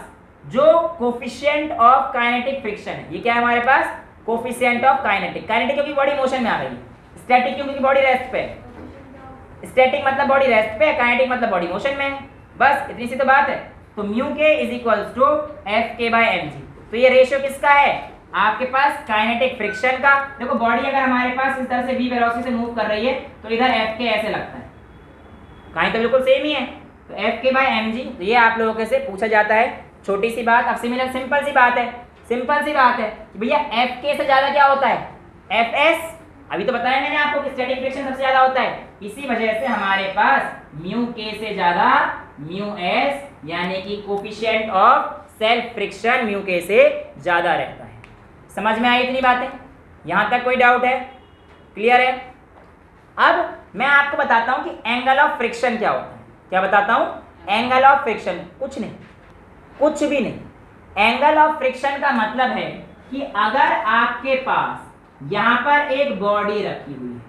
जो कोफिशिएंट ऑफ काइनेटिक फ्रिक्शन है, ये क्या है हमारे पास, कोफिशिएंट ऑफ काइनेटिक। काइनेटिक क्योंकि बॉडी मोशन में आ गई, स्टैटिक क्योंकि बॉडी रेस्ट पे, स्टैटिक मतलब बॉडी रेस्ट पे, काइनेटिक मतलब बॉडी मोशन में है, बस इतनी सी तो बात है। तो μk is equals to Fk/mg। तो ये रेशियो किसका है, आपके पास काइनेटिक फ्रिक्शन का। देखो बॉडी अगर हमारे पास इस तरह से v वेलोसिटी से मूव कर रही है तो इधर Fk ऐसे लगता है, कहीं तो बिल्कुल सेम ही है, तो Fk/mg। तो ये आप लोगों से पूछा जाता है, छोटी सी बात। अब सिमिलर सिंपल सी बात है, सिंपल सी बात है कि भैया Fk से ज्यादा क्या होता है, Fs। अभी तो बताया मैंने आपको कि स्टैटिक फ्रिक्शन सबसे ज्यादा होता है, इसी वजह से हमारे पास μk से ज्यादा μs, यानी कि coefficient of self friction μk से ज्यादा रहता है। समझ में आई इतनी बातें, यहां तक कोई डाउट है, क्लियर है। अब मैं आपको बताता हूं कि एंगल ऑफ फ्रिक्शन क्या होता है। क्या बताता हूं, एंगल ऑफ फ्रिक्शन, कुछ नहीं, कुछ भी नहीं। एंगल ऑफ फ्रिक्शन का मतलब है कि अगर आपके पास यहां पर एक बॉडी रखी हुई है,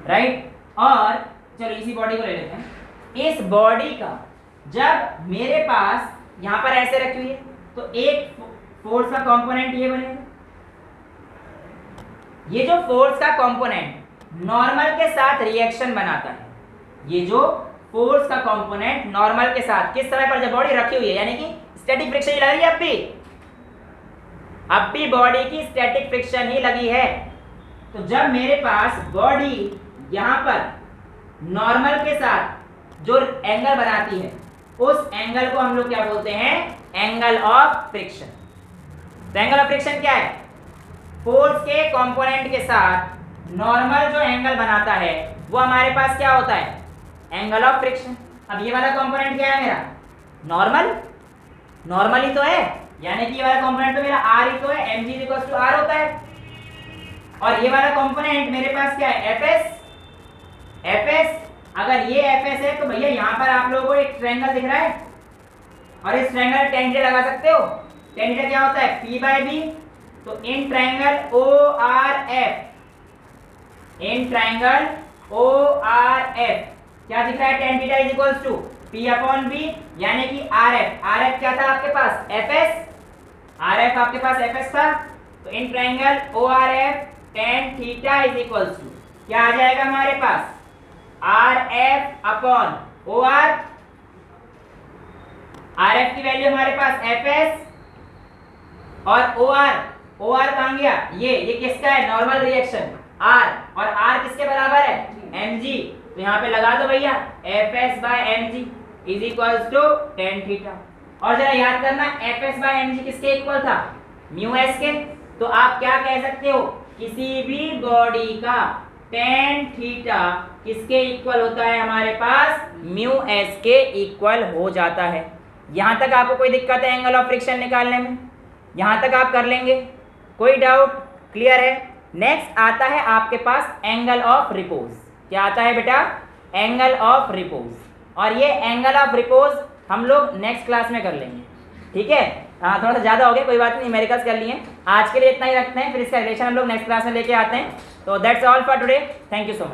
राइट, और चलो इसी बॉडी को ले लेते हैं। इस बॉडी का जब मेरे पास यहां पर ऐसे रखी हुई है तो एक फोर्स का कंपोनेंट ये बनेगा। ये जो फोर्स का कंपोनेंट नॉर्मल के साथ रिएक्शन बनाता है, ये जो फोर्स का कंपोनेंट नॉर्मल के साथ किस समय पर, जब बॉडी रखी हुई है, यानी कि स्टैटिक फ्रिक्शन ही लग रही है, अब भी बॉडी की स्टैटिक फ्रिक्शन ही लगी है। तो जब मेरे पास बॉडी यहां पर नॉर्मल के साथ जो एंगल बनाती है, उस एंगल को हम लोग क्या बोलते हैं, एंगल ऑफ फ्रिक्शन। तो एंगल ऑफ फ्रिक्शन क्या है, फोर्स के कंपोनेंट के साथ नॉर्मल जो एंगल बनाता है वो हमारे पास क्या होता है, एंगल ऑफ फ्रिक्शन। अब ये वाला कंपोनेंट क्या है मेरा, नॉर्मल, नॉर्मल ही तो है, यानी कि ये वाला कंपोनेंट तो मेरा आर ही तो है, mg = r होता है। और ये वाला कंपोनेंट मेरे पास क्या है, fs। अगर ये fs है तो भैया यहाँ पर आप लोगों को एक ट्रायंगल दिख रहा है, और इस ट्रायंगल tan थीटा लगा सकते हो। tan थीटा क्या होता है, p/b। तो in triangle ORF, in triangle ORF क्या दिख रहा है, tan थीटा = p/b, यानी कि RF क्या था आपके पास, fs, RF आपके पास fs था। तो in triangle ORF tan theta = क्या आ जाएगा हमारे पास, RF/OR। RF की वैल्यू हमारे पास fs, और OR कहां गया, ये किसका है, नॉर्मल रिएक्शन R, और R किसके बराबर है, mg। तो यहाँ पे लगा दो भैया fs/mg = tan थीटा। और जरा याद करना fs/mg किसके इक्वल था, μs के। तो आप क्या कह सकते हो, किसी भी बॉडी का tan थीटा किसके इक्वल होता है, हमारे पास μs के इक्वल हो जाता है। यहाँ तक आपको कोई दिक्कत है एंगल ऑफ फ्रिक्शन निकालने में, यहाँ तक आप कर लेंगे, कोई डाउट, क्लियर है। नेक्स्ट आता है आपके पास एंगल ऑफ रिपोज। क्या आता है बेटा, एंगल ऑफ रिपोज। और ये एंगल ऑफ रिपोज हम लोग नेक्स्ट क्लास में कर लेंगे, ठीक है। हाँ थोड़ा सा ज़्यादा हो गया, कोई बात नहीं, न्यूमेरिकल्स कर लिए। आज के लिए इतना ही रखते हैं, फिर इसका रिलेशन हम लोग नेक्स्ट क्लास में लेके आते हैं। तो that's all for today, thank you so much.